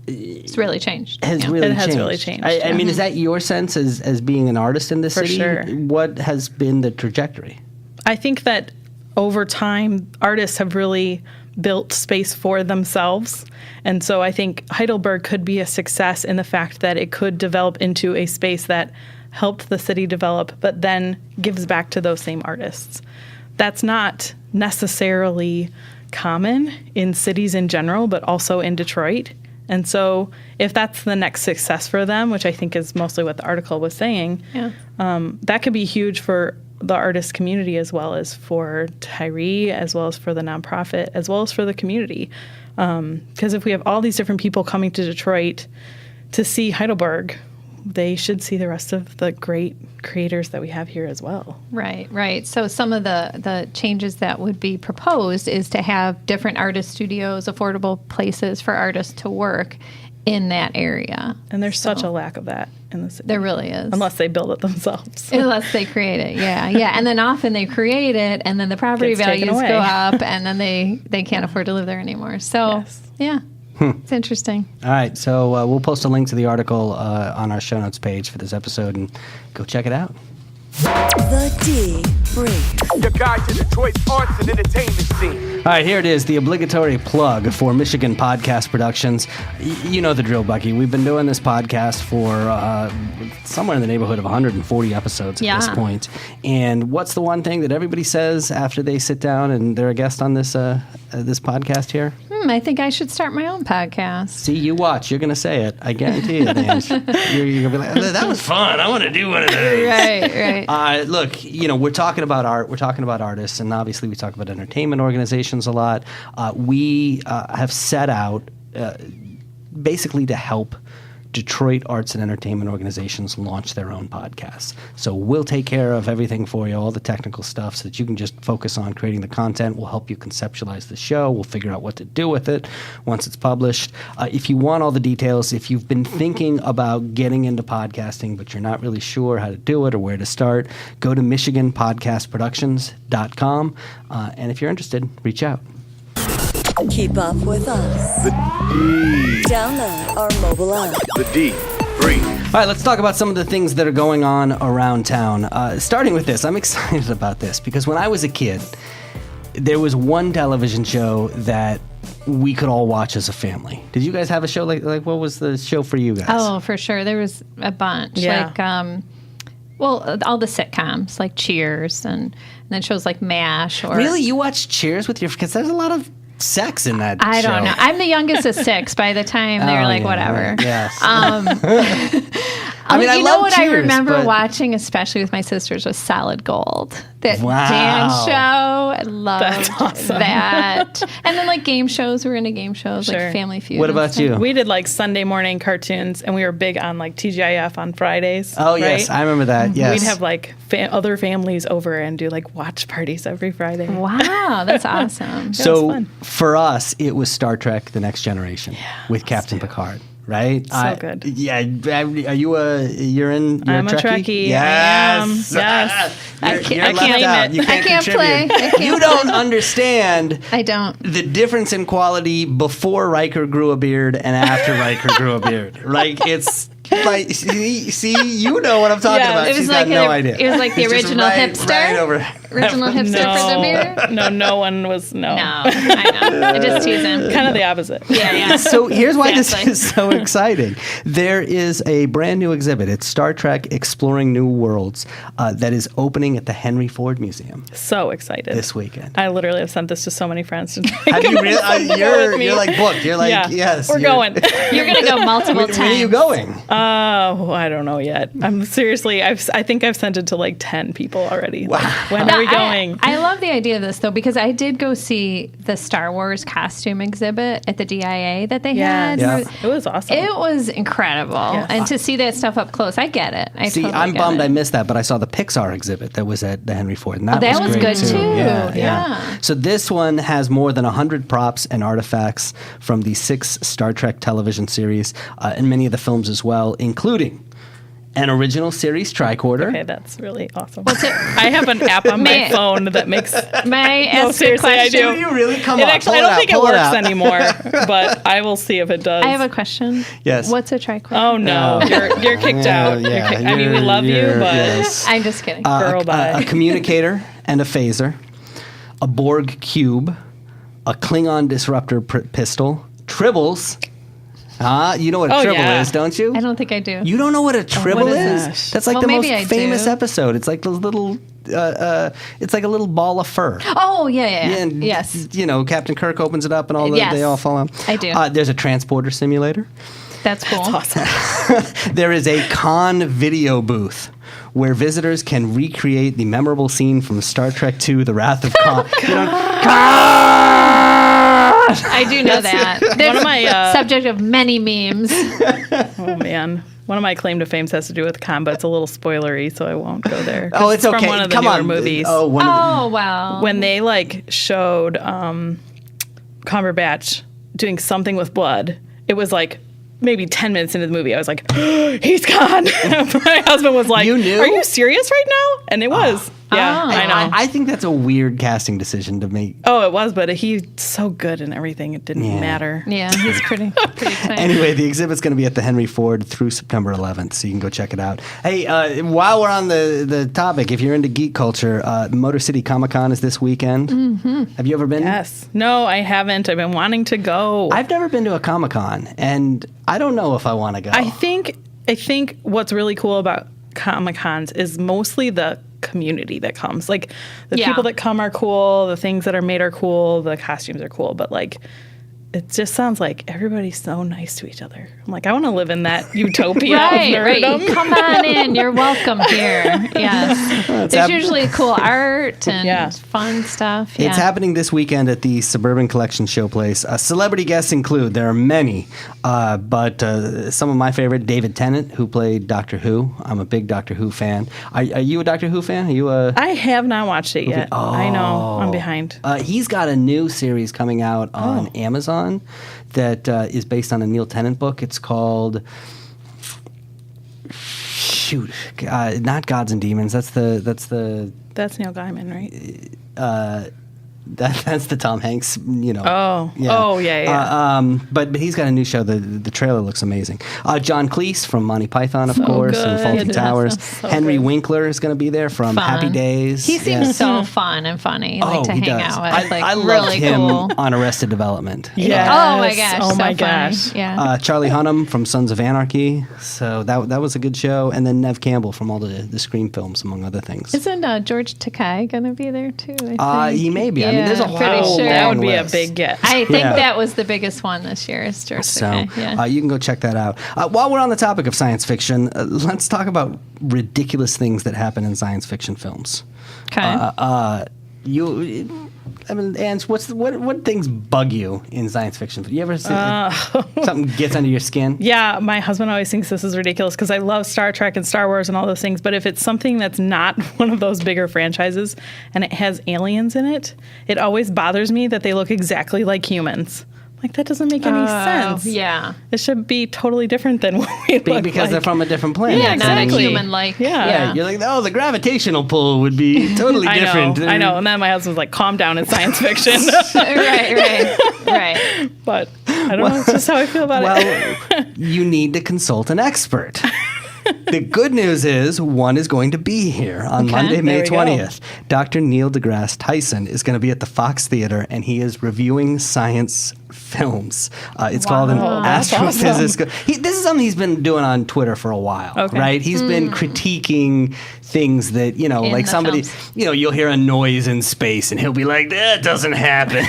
Speaker 5: It's really changed.
Speaker 6: It has really changed.
Speaker 4: I mean, is that your sense as being an artist in the city?
Speaker 6: For sure.
Speaker 4: What has been the trajectory?
Speaker 6: I think that over time, artists have really built space for themselves. And so I think Heidelberg could be a success in the fact that it could develop into a space that helped the city develop, but then gives back to those same artists. That's not necessarily common in cities in general, but also in Detroit. And so if that's the next success for them, which I think is mostly what the article was saying, that could be huge for the artist community, as well as for Tyree, as well as for the nonprofit, as well as for the community. Because if we have all these different people coming to Detroit to see Heidelberg, they should see the rest of the great creators that we have here as well.
Speaker 5: Right. So some of the changes that would be proposed is to have different artist studios, affordable places for artists to work in that area.
Speaker 6: And there's such a lack of that in the city.
Speaker 5: There really is.
Speaker 6: Unless they build it themselves.
Speaker 5: Unless they create it, yeah. And then often they create it, and then the property values go up, and then they can't afford to live there anymore. So, it's interesting.
Speaker 4: All right, so we'll post a link to the article on our show notes page for this episode, and go check it out.
Speaker 3: The Debrief.
Speaker 2: Your guide to Detroit's arts and entertainment scene.
Speaker 4: All right, here it is, the obligatory plug for Michigan Podcast Productions. You know the drill, Becky. We've been doing this podcast for somewhere in the neighborhood of 140 episodes at this point. And what's the one thing that everybody says after they sit down and they're a guest on this this podcast here?
Speaker 5: I think I should start my own podcast.
Speaker 4: See, you watch. You're going to say it. I guarantee it, Ange. You're going to be like, that was fun. I want to do one of those.
Speaker 5: Right.
Speaker 4: Look, we're talking about art. We're talking about artists. And obviously we talk about entertainment organizations a lot. We have set out basically to help Detroit arts and entertainment organizations launch their own podcasts. So we'll take care of everything for you, all the technical stuff, so that you can just focus on creating the content. We'll help you conceptualize the show. We'll figure out what to do with it once it's published. If you want all the details, if you've been thinking about getting into podcasting, but you're not really sure how to do it or where to start, go to MichiganPodcastProductions.com. And if you're interested, reach out.
Speaker 3: Keep up with us. Download our mobile app.
Speaker 2: The Debrief.
Speaker 4: All right, let's talk about some of the things that are going on around town. Starting with this, I'm excited about this because when I was a kid, there was one television show that we could all watch as a family. Did you guys have a show like what was the show for you guys?
Speaker 5: Oh, for sure. There was a bunch.
Speaker 6: Yeah.
Speaker 5: All the sitcoms like Cheers and then shows like MASH. Or
Speaker 4: Really? You watched Cheers with your... Because there's a lot of sex in that
Speaker 5: I
Speaker 4: show.
Speaker 5: don't know. I'm the youngest of 6. By the time they're like, whatever.
Speaker 4: Right. Yes.
Speaker 5: I
Speaker 4: mean, I
Speaker 5: you
Speaker 4: love
Speaker 5: know what I
Speaker 4: Cheers,
Speaker 5: remember
Speaker 4: but-
Speaker 5: watching, especially with my sisters, was Solid Gold. That
Speaker 4: Wow.
Speaker 5: dance show. I loved
Speaker 6: That's awesome.
Speaker 5: that. And then like game shows. We were into game shows,
Speaker 6: Sure.
Speaker 5: like Family Feud.
Speaker 4: What
Speaker 5: and
Speaker 4: about
Speaker 5: stuff.
Speaker 4: you?
Speaker 6: We did like Sunday morning cartoons, and we were big on like TGIF on Fridays.
Speaker 4: Oh, yes.
Speaker 6: right?
Speaker 4: I remember that. Yes.
Speaker 6: We'd have like other families over and do like watch parties every Friday.
Speaker 5: Wow, that's awesome.
Speaker 4: So
Speaker 6: fun.
Speaker 4: for us, it was Star Trek: The Next Generation with Captain Picard. Right?
Speaker 6: So good.
Speaker 4: Yeah. Are you you're
Speaker 6: I'm a Trekkie.
Speaker 4: Yes.
Speaker 6: I am. Yes.
Speaker 4: You're
Speaker 6: I
Speaker 4: left
Speaker 6: can't
Speaker 4: out.
Speaker 6: name it.
Speaker 4: You can't
Speaker 5: I can't
Speaker 4: contribute.
Speaker 5: play. I can't
Speaker 4: You don't understand
Speaker 5: I don't.
Speaker 4: the difference in quality before Riker grew a beard and after Riker grew a beard. Like it's like see, you know what I'm talking
Speaker 6: Yeah,
Speaker 4: about.
Speaker 5: It was
Speaker 4: She's
Speaker 5: like
Speaker 4: got no idea.
Speaker 5: It was like the
Speaker 4: It's just
Speaker 5: original
Speaker 4: right
Speaker 5: hipster.
Speaker 4: over.
Speaker 5: Original hipster for the beard.
Speaker 6: No one was. No.
Speaker 5: No, I know. I just tease him.
Speaker 6: Kind of the opposite.
Speaker 5: Yeah.
Speaker 4: So here's why
Speaker 5: Exactly.
Speaker 4: this is so exciting. There is a brand new exhibit. It's Star Trek Exploring New Worlds that is opening at the Henry Ford Museum
Speaker 6: So excited.
Speaker 4: this weekend.
Speaker 6: I literally have sent this to so many friends.
Speaker 4: Have you really? You're like booked. You're like,
Speaker 6: Yeah,
Speaker 4: yes.
Speaker 6: we're going.
Speaker 5: You're gonna go multiple times.
Speaker 4: When are you going?
Speaker 6: Oh, I don't know yet. I'm seriously. I think I've sent it to like 10 people already. Wow. When are we going?
Speaker 5: I love the idea of this though because I did go see the Star Wars costume exhibit at the DIA that they had.
Speaker 4: Yeah.
Speaker 6: It was awesome.
Speaker 5: It was incredible,
Speaker 6: Yes.
Speaker 5: and to see that stuff up close, I get it. I
Speaker 4: See,
Speaker 5: totally
Speaker 4: I'm
Speaker 5: get
Speaker 4: bummed
Speaker 5: it.
Speaker 4: I missed that, but I saw the Pixar exhibit that was at the Henry Ford, and that,
Speaker 5: that was
Speaker 4: great
Speaker 5: good too.
Speaker 4: Yeah.
Speaker 5: Yeah.
Speaker 4: So this one has more than 100 props and artifacts from the 6 Star Trek television series and many of the films as well, including an original series tricorder.
Speaker 6: Okay, that's really awesome. I have an app on my
Speaker 5: May-
Speaker 6: phone that makes.
Speaker 5: May I
Speaker 6: No,
Speaker 5: ask
Speaker 6: seriously,
Speaker 5: a
Speaker 6: I
Speaker 5: question?
Speaker 6: do.
Speaker 4: Do you really? Come
Speaker 6: It
Speaker 4: on,
Speaker 6: actually,
Speaker 4: pull
Speaker 6: I don't
Speaker 4: out,
Speaker 6: think it
Speaker 4: pull
Speaker 6: works
Speaker 4: out.
Speaker 6: anymore, but I will see if it does.
Speaker 5: I have a question.
Speaker 4: Yes.
Speaker 5: What's a tricorder?
Speaker 6: Oh no, you're kicked out. You're kicked- I mean, we love you, but
Speaker 4: yes.
Speaker 5: I'm just kidding.
Speaker 6: girl, bye.
Speaker 4: a communicator and a phaser, a Borg cube, a Klingon disruptor pistol, tribbles. You know what a
Speaker 6: Oh,
Speaker 4: tribble
Speaker 6: yeah.
Speaker 4: is, don't you?
Speaker 5: I don't think I do.
Speaker 4: You don't know what a tribble
Speaker 6: what
Speaker 4: is?
Speaker 6: is that?
Speaker 4: That's like
Speaker 5: Well,
Speaker 4: the most
Speaker 5: maybe I
Speaker 4: famous
Speaker 5: do.
Speaker 4: episode. It's like those little. It's like a little ball of fur.
Speaker 5: Oh yeah.
Speaker 4: And,
Speaker 5: Yes.
Speaker 4: You know, Captain Kirk opens it up and all
Speaker 5: Yes.
Speaker 4: they all fall out.
Speaker 5: I do.
Speaker 4: There's a transporter simulator.
Speaker 5: That's cool.
Speaker 6: awesome.
Speaker 4: There is a con video booth where visitors can recreate the memorable scene from Star Trek II, The Wrath of Khan.
Speaker 5: I do know that.
Speaker 6: One of my
Speaker 5: Subject of many memes.
Speaker 6: oh man, one of my claim to fame has to do with Khan, but it's a little spoilery, so I won't go there. 'Cause
Speaker 4: Oh, it's okay.
Speaker 6: From one of the
Speaker 4: Come
Speaker 6: newer
Speaker 4: on.
Speaker 6: movies.
Speaker 4: Oh, one of the,
Speaker 5: Oh wow.
Speaker 6: When they like showed Cumberbatch doing something with blood, it was like maybe 10 minutes into the movie. I was like, he's gone. My husband was like,
Speaker 4: You knew?
Speaker 6: are you serious right now? And it was. Yeah,
Speaker 5: Oh.
Speaker 6: I know.
Speaker 4: I think that's a weird casting decision to make.
Speaker 6: Oh, it was, but he's so good in everything. It didn't
Speaker 4: Yeah.
Speaker 6: matter.
Speaker 5: Yeah, he's pretty exciting.
Speaker 4: Anyway, the exhibit's going to be at the Henry Ford through September 11th, so you can go check it out. Hey, while we're on the topic, if you're into geek culture, Motor City Comic Con is this weekend. Mm-hmm. Have you ever been?
Speaker 6: Yes. No, I haven't. I've been wanting to go.
Speaker 4: I've never been to a Comic Con, and I don't know if I want to go.
Speaker 6: I think what's really cool about Comic Cons is mostly the community that comes. Like the
Speaker 5: Yeah.
Speaker 6: people that come are cool, the things that are made are cool, the costumes are cool, but like it just sounds like everybody's so nice to each other. I'm like, I want to live in that utopia
Speaker 5: Right,
Speaker 6: of
Speaker 5: right.
Speaker 6: nerdom.
Speaker 5: Come on in. You're welcome here. Yes. There's usually cool art and
Speaker 6: Yeah.
Speaker 5: fun stuff.
Speaker 4: It's
Speaker 5: Yeah.
Speaker 4: happening this weekend at the Suburban Collection Showplace. Celebrity guests include, there are many, but some of my favorite, David Tennant, who played Doctor Who. I'm a big Doctor Who fan. Are you a Doctor Who fan? Are you a...
Speaker 6: I have not watched it yet. I know. I'm behind.
Speaker 4: He's got a new series coming out on Amazon that is based on a Neil Tennant book. It's called... not Gods and Demons. That's the
Speaker 6: That's Neil Gaiman, right?
Speaker 4: that's the Tom Hanks,
Speaker 6: Oh. Oh, yeah.
Speaker 4: But he's got a new show. The trailer looks amazing. John Cleese from Monty Python, of course, and
Speaker 6: good.
Speaker 4: Fawlty
Speaker 6: That
Speaker 4: Towers.
Speaker 6: sounds so
Speaker 4: Henry
Speaker 6: good.
Speaker 4: Winkler is going to be there from
Speaker 5: Fun.
Speaker 4: Happy Days.
Speaker 5: He seems
Speaker 4: Yes.
Speaker 5: so fun and funny. Like to
Speaker 4: he
Speaker 5: hang
Speaker 4: does.
Speaker 5: out with. Like
Speaker 4: I loved
Speaker 5: really
Speaker 4: him
Speaker 5: cool.
Speaker 4: on Arrested Development.
Speaker 6: Yes.
Speaker 5: Oh my gosh.
Speaker 6: Oh
Speaker 5: so
Speaker 6: my
Speaker 5: funny.
Speaker 6: gosh.
Speaker 5: Yeah.
Speaker 4: Charlie Hunnam from Sons of Anarchy. So that was a good show. And then Nev Campbell from all the Scream films, among other things.
Speaker 5: Isn't George Takei going to be there too? I think?
Speaker 4: He may be. I I mean, there's a
Speaker 5: pretty
Speaker 4: whole
Speaker 5: sure.
Speaker 6: That would
Speaker 4: long
Speaker 6: be a
Speaker 4: list.
Speaker 6: big get.
Speaker 5: I think
Speaker 4: Yeah.
Speaker 5: that was the biggest one this year. Is
Speaker 4: So
Speaker 5: yeah.
Speaker 4: you can go check that out. While we're on the topic of science fiction, let's talk about ridiculous things that happen in science fiction films.
Speaker 5: Okay.
Speaker 4: Ange, what things bug you in science fiction? You ever see something gets under your skin?
Speaker 6: Yeah, my husband always thinks this is ridiculous because I love Star Trek and Star Wars and all those things. But if it's something that's not one of those bigger franchises and it has aliens in it, it always bothers me that they look exactly like humans. Like, that doesn't make any sense.
Speaker 5: Yeah.
Speaker 6: It should be totally different than what we look
Speaker 4: Because they're
Speaker 6: like.
Speaker 4: from a different planet.
Speaker 5: Yeah, not a
Speaker 6: exactly.
Speaker 5: human-like.
Speaker 6: Yeah.
Speaker 4: You're like, oh, the gravitational pull would be totally different.
Speaker 6: I know. And then my husband's like, calm down, it's science fiction.
Speaker 5: right.
Speaker 6: But I don't know. It's just how I feel about it.
Speaker 4: Well, you need to consult an expert. The good news is one is going to be here on Monday, May
Speaker 6: There we go.
Speaker 4: 20th. Dr. Neil deGrasse Tyson is going to be at the Fox Theater, and he is reviewing science films. It's called an
Speaker 6: that's
Speaker 4: astrophysicist. This is something he's been doing on Twitter for a while, right? He's been critiquing things that,
Speaker 5: In
Speaker 4: like
Speaker 5: the
Speaker 4: somebody,
Speaker 5: films.
Speaker 4: you'll hear a noise in space, and he'll be like, that doesn't happen.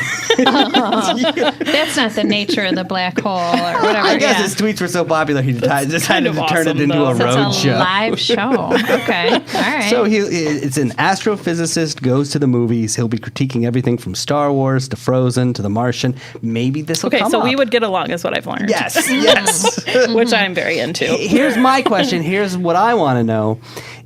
Speaker 5: That's not the nature of the black hole or whatever.
Speaker 4: I guess
Speaker 5: yeah.
Speaker 4: his tweets were so popular, he decided
Speaker 6: kind
Speaker 4: to
Speaker 6: of
Speaker 4: turn it
Speaker 6: awesome,
Speaker 4: into
Speaker 6: though.
Speaker 4: a
Speaker 5: So
Speaker 4: road
Speaker 5: it's a
Speaker 4: show.
Speaker 5: live show. Okay. All right.
Speaker 4: So it's an astrophysicist goes to the movies. He'll be critiquing everything from Star Wars to Frozen to The Martian. Maybe this will
Speaker 6: Okay,
Speaker 4: come
Speaker 6: so
Speaker 4: up.
Speaker 6: we would get along is what I've learned.
Speaker 4: Yes, yes.
Speaker 6: Which I'm very into.
Speaker 4: Here's my question. Here's what I want to know.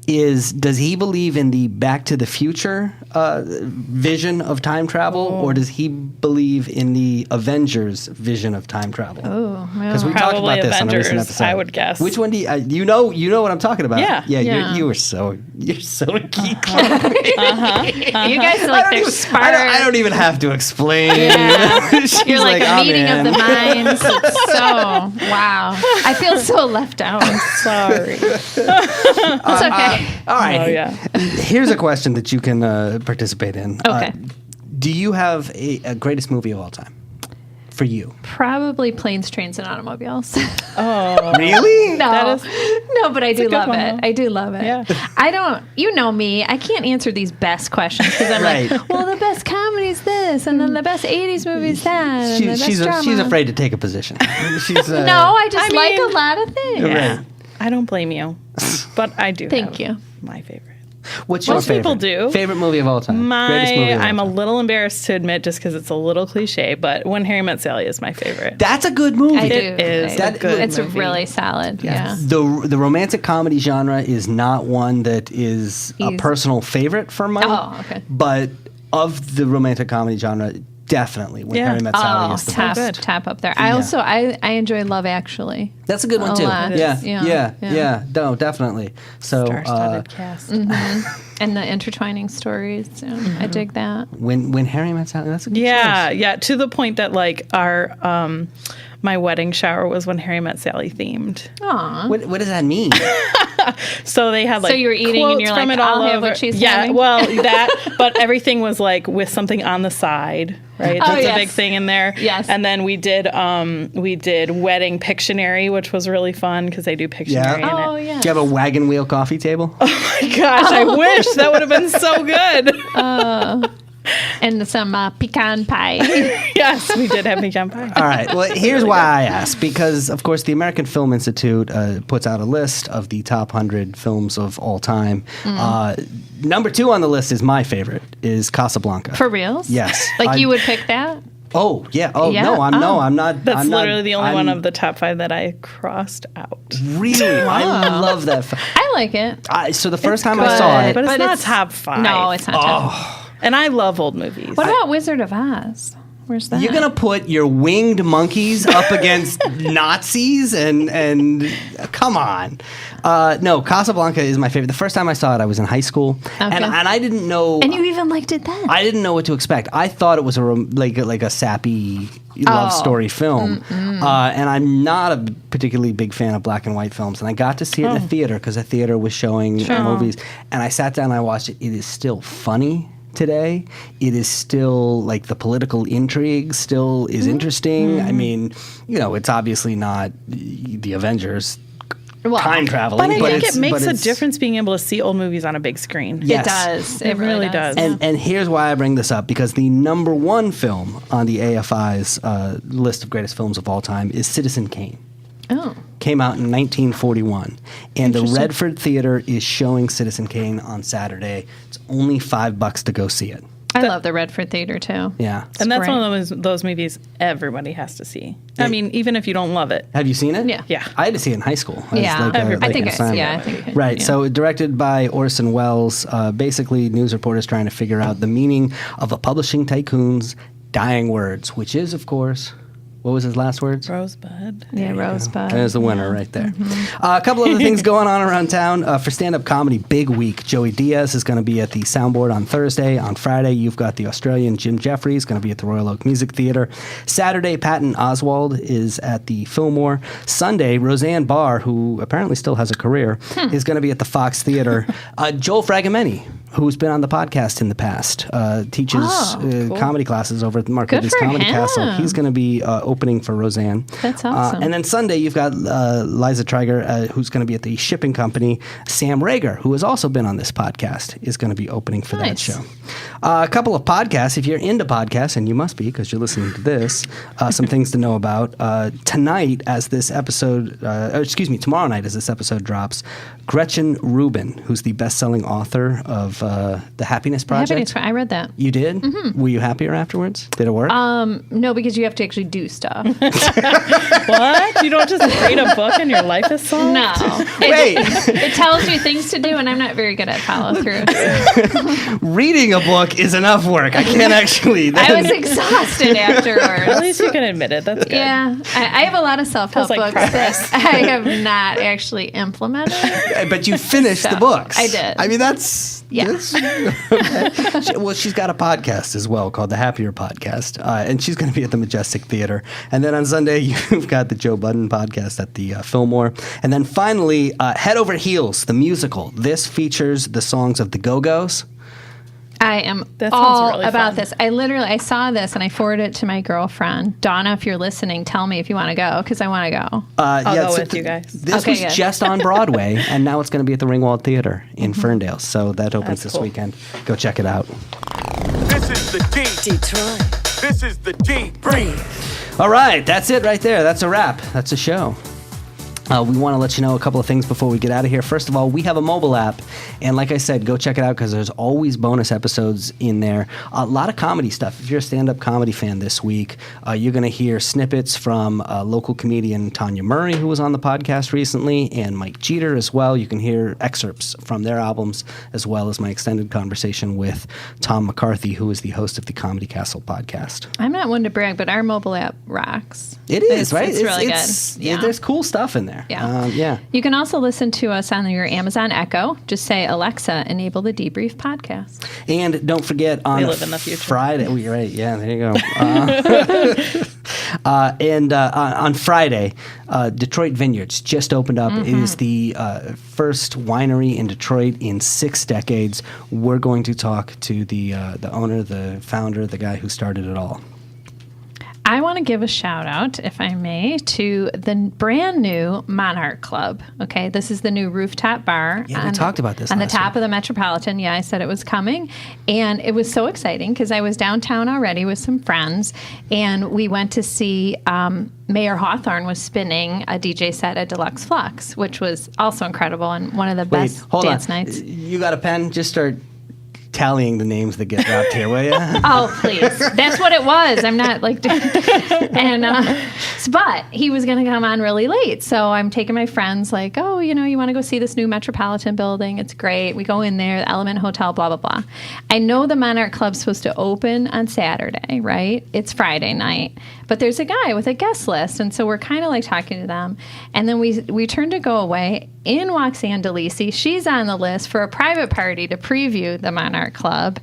Speaker 4: Does he believe in the Back to the Future vision of time travel, or does he believe in the Avengers vision of time travel?
Speaker 5: Oh,
Speaker 4: Because we talked
Speaker 6: Probably
Speaker 4: about this on a recent
Speaker 6: Avengers,
Speaker 4: episode.
Speaker 6: I would guess.
Speaker 4: Which one do you know? You know what I'm talking about?
Speaker 6: Yeah.
Speaker 4: Yeah.
Speaker 5: Yeah.
Speaker 4: You're so a geek.
Speaker 5: You guys are like they're smart.
Speaker 4: I don't even have to explain.
Speaker 5: Yeah.
Speaker 4: She's
Speaker 5: You're like a
Speaker 4: "Oh,
Speaker 5: meeting
Speaker 4: man."
Speaker 5: of the minds. It's so wow. I feel so left out.
Speaker 6: Sorry.
Speaker 5: It's okay.
Speaker 4: All right.
Speaker 6: Oh, yeah.
Speaker 4: Here's a question that you can participate in.
Speaker 5: Okay.
Speaker 4: Do you have a greatest movie of all time for you?
Speaker 5: Probably Planes, Trains, and Automobiles.
Speaker 4: Really?
Speaker 5: No,
Speaker 6: That
Speaker 5: no, but I do
Speaker 6: good
Speaker 5: love
Speaker 6: one,
Speaker 5: it.
Speaker 6: though.
Speaker 5: I do love it.
Speaker 6: Yeah.
Speaker 5: I don't. You know me. I can't answer these best questions because I'm
Speaker 4: Right.
Speaker 5: like, well, the best comedy is this, and then the best '80s movie is that, and the best drama.
Speaker 4: She's afraid to take a position. She's
Speaker 5: No, I just
Speaker 6: I
Speaker 5: like
Speaker 6: mean-
Speaker 5: a lot of things.
Speaker 4: Right.
Speaker 6: I don't blame you. But I do.
Speaker 5: Thank
Speaker 6: have
Speaker 5: you.
Speaker 6: My favorite.
Speaker 4: What's your
Speaker 6: Most
Speaker 4: favorite?
Speaker 6: people do.
Speaker 4: Favorite movie of all time. Greatest movie of all
Speaker 6: I'm a
Speaker 4: time.
Speaker 6: little embarrassed to admit just because it's a little cliche, but When Harry Met Sally is my favorite.
Speaker 4: That's a good movie.
Speaker 5: I do.
Speaker 6: It is
Speaker 5: I
Speaker 6: a
Speaker 5: do.
Speaker 6: good
Speaker 5: It's
Speaker 6: movie.
Speaker 5: really solid. Yeah.
Speaker 4: The romantic comedy genre is not one that is a
Speaker 5: Easy.
Speaker 4: personal favorite for mine.
Speaker 5: Oh, okay.
Speaker 4: But of the romantic comedy genre, definitely When
Speaker 6: Yeah.
Speaker 4: Harry Met Sally
Speaker 5: Oh,
Speaker 4: is the
Speaker 5: top,
Speaker 6: good.
Speaker 5: top up there. I also I enjoy Love Actually.
Speaker 4: That's a good one
Speaker 5: A
Speaker 4: too.
Speaker 5: lot.
Speaker 4: Yeah,
Speaker 5: Yeah.
Speaker 4: yeah. No, definitely. So
Speaker 6: Star-studded cast.
Speaker 5: And the intertwining stories. Yeah,
Speaker 6: Mm-hmm.
Speaker 5: I dig that.
Speaker 4: when Harry Met Sally, that's a good
Speaker 6: Yeah,
Speaker 4: choice.
Speaker 6: yeah. To the point that like our my wedding shower was When Harry Met Sally themed.
Speaker 5: Aw.
Speaker 4: What does that mean?
Speaker 6: So they had like
Speaker 5: you were eating and
Speaker 6: quotes
Speaker 5: you're
Speaker 6: from
Speaker 5: like,
Speaker 6: it all
Speaker 5: "I'll have
Speaker 6: over.
Speaker 5: what she's
Speaker 6: yeah,
Speaker 5: having."
Speaker 6: well that, but everything was like with something on the side, right?
Speaker 5: Oh,
Speaker 6: That's
Speaker 5: yes.
Speaker 6: a big thing in there.
Speaker 5: Yes.
Speaker 6: And then we did wedding Pictionary, which was really fun because they do Pictionary in
Speaker 5: Oh,
Speaker 6: it.
Speaker 5: yeah.
Speaker 4: Do you have a wagon wheel coffee table?
Speaker 6: Gosh, I wish that would have been so good.
Speaker 5: And some pecan pie.
Speaker 6: Yes, we did have pecan pie.
Speaker 4: All right. Well, here's why I ask. Because, of course, the American Film Institute puts out a list of the top 100 films of all time. Number 2 on the list is my favorite, is Casablanca.
Speaker 5: For reals?
Speaker 4: Yes.
Speaker 5: Like you would pick that?
Speaker 4: Oh, yeah. Oh,
Speaker 5: Yeah?
Speaker 4: no, I'm not.
Speaker 6: That's
Speaker 4: I'm not-
Speaker 6: literally the only one
Speaker 4: I'm
Speaker 6: of the top 5 that I crossed out.
Speaker 4: Really? I love that film.
Speaker 5: I like it.
Speaker 4: So the first time I saw it,
Speaker 6: But it's
Speaker 5: But
Speaker 6: not
Speaker 5: it's-
Speaker 6: top 5.
Speaker 5: No, it's not. top.
Speaker 6: And I love old movies.
Speaker 5: What about Wizard of Oz? Where's that?
Speaker 4: you're going to put your winged monkeys up against Nazis and come on. No, Casablanca is my favorite. The first time I saw it, I was in high school, and I didn't know.
Speaker 5: And you even liked it then?
Speaker 4: I didn't know what to expect. I thought it was like a sappy love story film, and I'm not a particularly big fan of black and white films. And I got to see it in a theater because a theater was showing movies, and I sat down and I watched it. It is still funny today. It is still like the political intrigue still is interesting. I mean, it's obviously not the Avengers time traveling.
Speaker 6: But I think
Speaker 4: it's-
Speaker 6: it makes a
Speaker 4: it's-
Speaker 6: difference being able to see old movies on a big screen.
Speaker 4: Yes.
Speaker 5: It does.
Speaker 6: It really does.
Speaker 4: And here's why I bring this up, because the number one film on the AFI's list of greatest films of all time is Citizen Kane.
Speaker 5: Oh.
Speaker 4: Came out in 1941. And the Redford Theater is showing Citizen Kane on Saturday. It's only $5 to go see it.
Speaker 5: I love the Redford Theater too.
Speaker 4: Yeah.
Speaker 6: And that's
Speaker 5: great.
Speaker 6: one of those movies everybody has to see. I mean, even if you don't love it.
Speaker 4: Have you seen it?
Speaker 5: Yeah.
Speaker 6: Yeah.
Speaker 4: I had to see it in high school. As
Speaker 5: Yeah.
Speaker 4: like a-
Speaker 5: I
Speaker 4: like
Speaker 5: think
Speaker 4: an
Speaker 5: it's,
Speaker 4: assignment.
Speaker 5: yeah, I think
Speaker 4: Right.
Speaker 5: yeah.
Speaker 4: So directed by Orson Welles, basically news reporters trying to figure out the meaning of a publishing tycoon's dying words, which is, of course, what was his last words?
Speaker 6: Rosebud.
Speaker 5: Yeah, Rosebud.
Speaker 4: There's the winner right there. A couple other things going on around town. For stand-up comedy, big week. Joey Diaz is going to be at the Soundboard on Thursday. On Friday, you've got the Australian Jim Jeffries going to be at the Royal Oak Music Theater. Saturday, Patton Oswalt is at the Fillmore. Sunday, Roseanne Barr, who apparently still has a career, is going to be at the Fox Theater. Joel Fragomeni, who's been on the podcast in the past, teaches comedy classes over at the Mark
Speaker 5: Good
Speaker 4: Libby's
Speaker 5: for
Speaker 4: Comedy
Speaker 5: him.
Speaker 4: Castle. He's going to be opening for Roseanne.
Speaker 5: That's awesome.
Speaker 4: And then Sunday, you've got Liza Treyger, who's going to be at the shipping company. Sam Rager, who has also been on this podcast, is going to be opening for that
Speaker 5: Nice.
Speaker 4: show. A couple of podcasts, if you're into podcasts, and you must be because you're listening to this, some things to know about. Tonight, as this episode, tomorrow night as this episode drops, Gretchen Rubin, who's the best-selling author of The Happiness Project.
Speaker 5: I read that.
Speaker 4: You did? Mm-hmm. Were you happier afterwards? Did it work?
Speaker 5: No, because you have to actually do stuff.
Speaker 6: What? You don't just read a book and your life is solved?
Speaker 5: No.
Speaker 4: Wait.
Speaker 5: It tells you things to do, and I'm not very good at follow through.
Speaker 4: Reading a book is enough work. I can't actually.
Speaker 5: I was exhausted afterwards.
Speaker 6: At least you can admit it. That's good.
Speaker 5: Yeah, I have a lot of self-help
Speaker 6: Feels like
Speaker 5: books
Speaker 6: progress.
Speaker 5: that I have not actually implemented.
Speaker 4: But you finished
Speaker 5: So,
Speaker 4: the books.
Speaker 5: I did.
Speaker 4: I mean, that's.
Speaker 5: Yeah.
Speaker 4: Okay. Well, she's got a podcast as well called The Happier Podcast, and she's going to be at the Majestic Theater. And then on Sunday, you've got the Joe Budden podcast at the Fillmore. And then finally, Head Over Heels, the musical. This features the songs of the Go-Go's.
Speaker 5: I am
Speaker 6: That sounds
Speaker 5: all
Speaker 6: really
Speaker 5: about
Speaker 6: fun.
Speaker 5: this. I saw this and I forwarded it to my girlfriend. Donna, if you're listening, tell me if you want to go because I want to go.
Speaker 6: I'll go with you guys.
Speaker 4: This
Speaker 5: Okay,
Speaker 4: was
Speaker 5: good.
Speaker 4: just on Broadway, and now it's going to be at the Ringwald Theater in Ferndale. So that opens
Speaker 6: That's
Speaker 4: this
Speaker 6: cool.
Speaker 4: weekend. Go check it out.
Speaker 2: This is the D.
Speaker 3: Detroit.
Speaker 2: This is the D. Breathe.
Speaker 4: All right, that's it right there. That's a wrap. That's a show. We want to let you know a couple of things before we get out of here. First of all, we have a mobile app, and like I said, go check it out because there's always bonus episodes in there. A lot of comedy stuff. If you're a stand-up comedy fan this week, you're going to hear snippets from local comedian Tanya Murray, who was on the podcast recently, and Mike Jeter as well. You can hear excerpts from their albums, as well as my extended conversation with Tom McCarthy, who is the host of the Comedy Castle podcast.
Speaker 5: I'm not one to brag, but our mobile app rocks.
Speaker 4: It is, right?
Speaker 5: It's really good. Yeah.
Speaker 4: There's cool stuff in there.
Speaker 5: Yeah.
Speaker 4: Yeah.
Speaker 5: You can also listen to us on your Amazon Echo. Just say, Alexa, enable the Debrief podcast.
Speaker 4: And don't forget on
Speaker 6: We live in the future.
Speaker 4: Friday. Right, yeah, there you go. On Friday, Detroit Vineyards just opened up. It is the first winery in Detroit in 6 decades. We're going to talk to the owner, the founder, the guy who started it all.
Speaker 5: I want to give a shout out, if I may, to the brand new Monarch Club. Okay, this is the new rooftop bar.
Speaker 4: Yeah, we talked about this
Speaker 5: on the
Speaker 4: last
Speaker 5: top
Speaker 4: week.
Speaker 5: of the Metropolitan. Yeah, I said it was coming, and it was so exciting because I was downtown already with some friends, and we went to see Mayor Hawthorne was spinning a DJ set at Deluxe Flux, which was also incredible and one of the
Speaker 4: Wait,
Speaker 5: best
Speaker 4: hold
Speaker 5: dance
Speaker 4: on.
Speaker 5: nights.
Speaker 4: You got a pen? Just start tallying the names that get dropped here, will you?
Speaker 5: Oh, please. That's what it was. I'm not like, and, but he was going to come on really late. So I'm taking my friends like, oh, you want to go see this new Metropolitan building. It's great. We go in there, the Element Hotel, blah, blah, blah. I know the Monarch Club's supposed to open on Saturday, right? It's Friday night, but there's a guy with a guest list. And so we're kind of like talking to them. And then we turn to go away. In walks Ann DeLisi. She's on the list for a private party to preview the Monarch Club.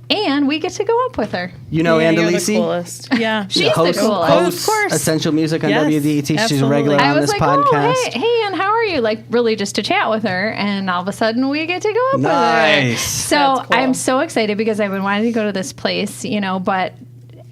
Speaker 5: And we get to go up with her.
Speaker 4: You know
Speaker 6: Yeah,
Speaker 4: Ann
Speaker 6: you're the
Speaker 4: DeLisi?
Speaker 6: coolest. Yeah.
Speaker 5: She's
Speaker 4: host,
Speaker 5: the coolest.
Speaker 4: hosts
Speaker 6: Of course.
Speaker 4: Essential Music on
Speaker 6: Yes,
Speaker 4: WDET. She's a
Speaker 6: absolutely.
Speaker 4: regular
Speaker 5: I
Speaker 4: on
Speaker 5: was
Speaker 4: this
Speaker 5: like,
Speaker 4: podcast.
Speaker 5: oh, hey, Ann, how are you? Like, really just to chat with her. And all of a sudden, we get to go up with her.
Speaker 4: Nice.
Speaker 5: So
Speaker 6: That's cool.
Speaker 5: I'm so excited because I've been wanting to go to this place, but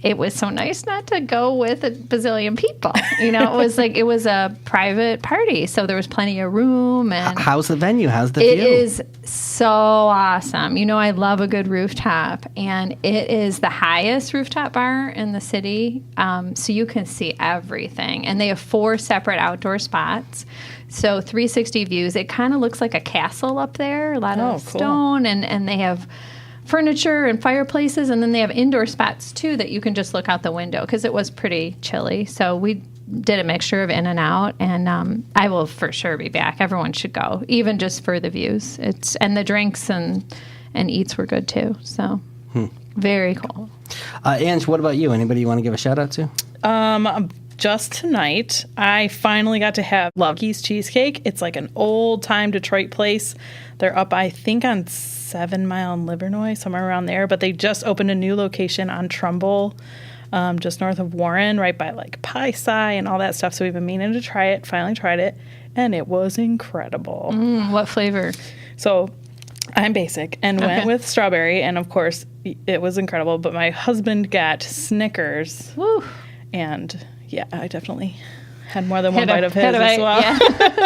Speaker 5: it was so nice not to go with a bazillion people. It was a private party, so there was plenty of room. And
Speaker 4: how's the venue? How's the
Speaker 5: view? It
Speaker 4: view?
Speaker 5: is so awesome. I love a good rooftop, and it is the highest rooftop bar in the city, so you can see everything. And they have 4 separate outdoor spots, so 360 views. It kind of looks like a castle up there, a lot of stone, and they have furniture and fireplaces, and then they have indoor spots too that you can just look out the window because it was pretty chilly. So we did a mixture of in and out, and I will for sure be back. Everyone should go, even just for the views. And the drinks and eats were good too. So very cool.
Speaker 4: Ange, what about you? Anybody you want to give a shout out to?
Speaker 6: Just tonight, I finally got to have Lucky's Cheesecake. It's like an old-time Detroit place. They're up, I think, on 7 Mile in Livernois, somewhere around there. But they just opened a new location on Trumbull, just north of Warren, right by like Pie Sci and all that stuff. So we've been meaning to try it. Finally tried it, and it was incredible.
Speaker 5: What flavor?
Speaker 6: So I'm basic and went with strawberry, and of course it was incredible. But my husband got Snickers.
Speaker 5: Woo.
Speaker 6: And yeah, I definitely had more than one bite of his as well.
Speaker 5: Yeah.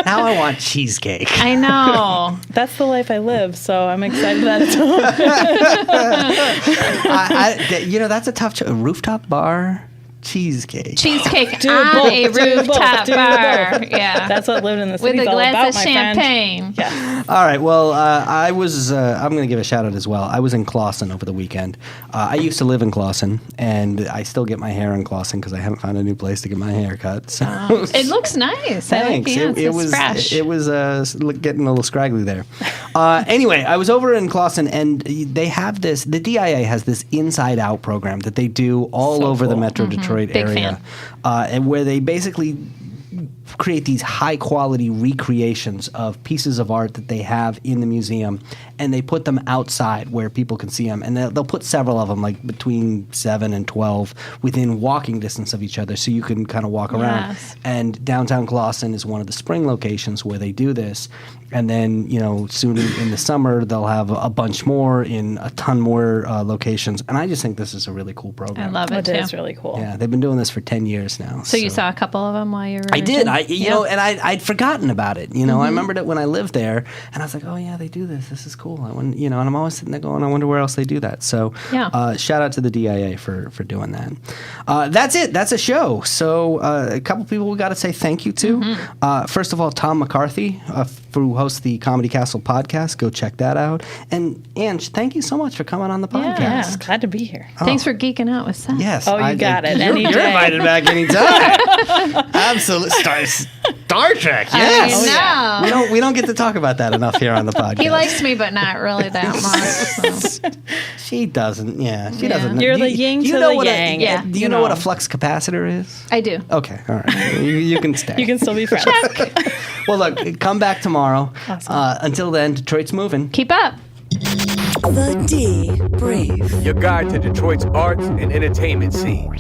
Speaker 4: Now I want cheesecake.
Speaker 5: I know.
Speaker 6: That's the life I live, so I'm excited that it's home.
Speaker 4: That's a tough rooftop bar. Cheesecake.
Speaker 5: Cheesecake on a rooftop bar. Yeah.
Speaker 6: That's what living in the city
Speaker 5: with a
Speaker 6: all
Speaker 5: glass
Speaker 6: about,
Speaker 5: of
Speaker 6: my
Speaker 5: champagne.
Speaker 6: friend. Yeah.
Speaker 4: All right. Well, I'm going to give a shout out as well. I was in Clawson over the weekend. I used to live in Clawson, and I still get my hair in Clawson because I haven't found a new place to get my hair cut. So
Speaker 5: it looks nice.
Speaker 4: Thanks.
Speaker 5: I like the ants. It's fresh.
Speaker 4: It was getting a little scraggly there. Anyway, I was over in Clawson, and they have this. The DIA has this Inside Out program that they do all over the Metro Detroit
Speaker 5: Big
Speaker 4: area, and where they basically create these high quality recreations of pieces of art that they have in the museum, and they put them outside where people can see them, and they'll put several of them like between 7 and 12 within walking distance of each other, so you can kind of walk around.
Speaker 5: Yes.
Speaker 4: And downtown Clawson is one of the spring locations where they do this, and then soon in the summer they'll have a bunch more in a ton more locations, and I just think this is a really cool program.
Speaker 5: I love it too.
Speaker 6: It is really cool.
Speaker 4: Yeah, they've been doing this for 10 years now.
Speaker 5: So you saw a couple of them while you were
Speaker 4: I did.
Speaker 5: and
Speaker 4: I'd forgotten about it. I remembered it when I lived there, and I was like, oh yeah, they do this. This is cool. And I'm always sitting there going, I wonder where else they do that. So shout out to the DIA for doing that. That's it. That's a show. So a couple people we got to say thank you to. First of all, Tom McCarthy, who hosts the Comedy Castle podcast. Go check that out. And Ange, thank you so much for coming on the podcast.
Speaker 6: Yeah, glad to be here.
Speaker 5: Thanks for geeking out with Seth.
Speaker 4: Yes.
Speaker 6: Oh, you got it.
Speaker 4: You're invited back anytime. Absolutely. Star Trek. Yes.
Speaker 5: I know.
Speaker 4: We don't get to talk about that enough here on the podcast.
Speaker 5: He likes me, but not really that much. So.
Speaker 4: She doesn't. Yeah, she doesn't.
Speaker 6: You're the yin to the yang.
Speaker 4: Do you know what a flux capacitor is?
Speaker 5: I do.
Speaker 4: Okay. All right. You can stay.
Speaker 6: You can still be friends.
Speaker 4: Well, look, come back tomorrow.
Speaker 6: Awesome.
Speaker 4: Until then, Detroit's moving.
Speaker 5: Keep up.
Speaker 3: The Debrief.
Speaker 2: Your guide to Detroit's arts and entertainment scene.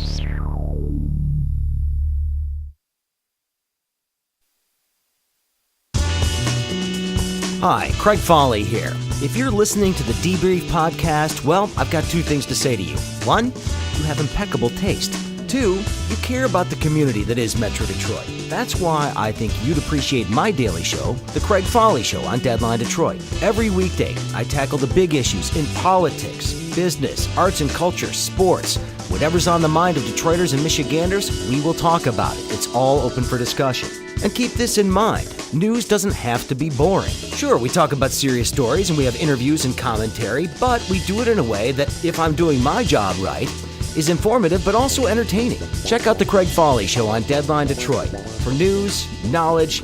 Speaker 8: Hi, Craig Foley here. If you're listening to the Debrief podcast, well, I've got 2 things to say to you. 1, you have impeccable taste. 2, you care about the community that is Metro Detroit. That's why I think you'd appreciate my daily show, The Craig Foley Show on Deadline Detroit. Every weekday, I tackle the big issues in politics, business, arts and culture, sports. Whatever's on the mind of Detroiters and Michiganders, we will talk about it. It's all open for discussion. And keep this in mind, news doesn't have to be boring. Sure, we talk about serious stories and we have interviews and commentary, but we do it in a way that, if I'm doing my job right, is informative but also entertaining. Check out The Craig Foley Show on Deadline Detroit for news, knowledge,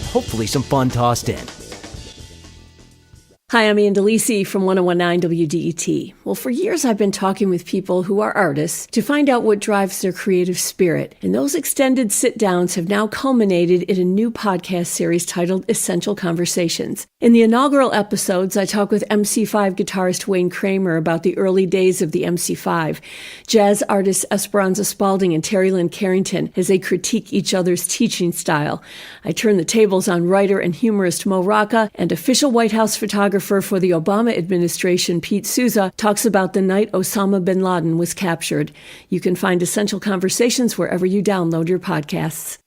Speaker 8: hopefully some fun tossed in.
Speaker 9: Hi, I'm Ann DeLisi from 1019 WDET. Well, for years I've been talking with people who are artists to find out what drives their creative spirit. And those extended sit-downs have now culminated in a new podcast series titled Essential Conversations. In the inaugural episodes, I talk with MC5 guitarist Wayne Kramer about the early days of the MC5, jazz artists Esperanza Spalding and Terry Lynn Carrington as they critique each other's teaching style. I turn the tables on writer and humorist Mo Rocca and official White House photographer stenographer for the Obama administration, Pete Souza, talks about the night Osama bin Laden was captured. You can find Essential Conversations wherever you download your podcasts.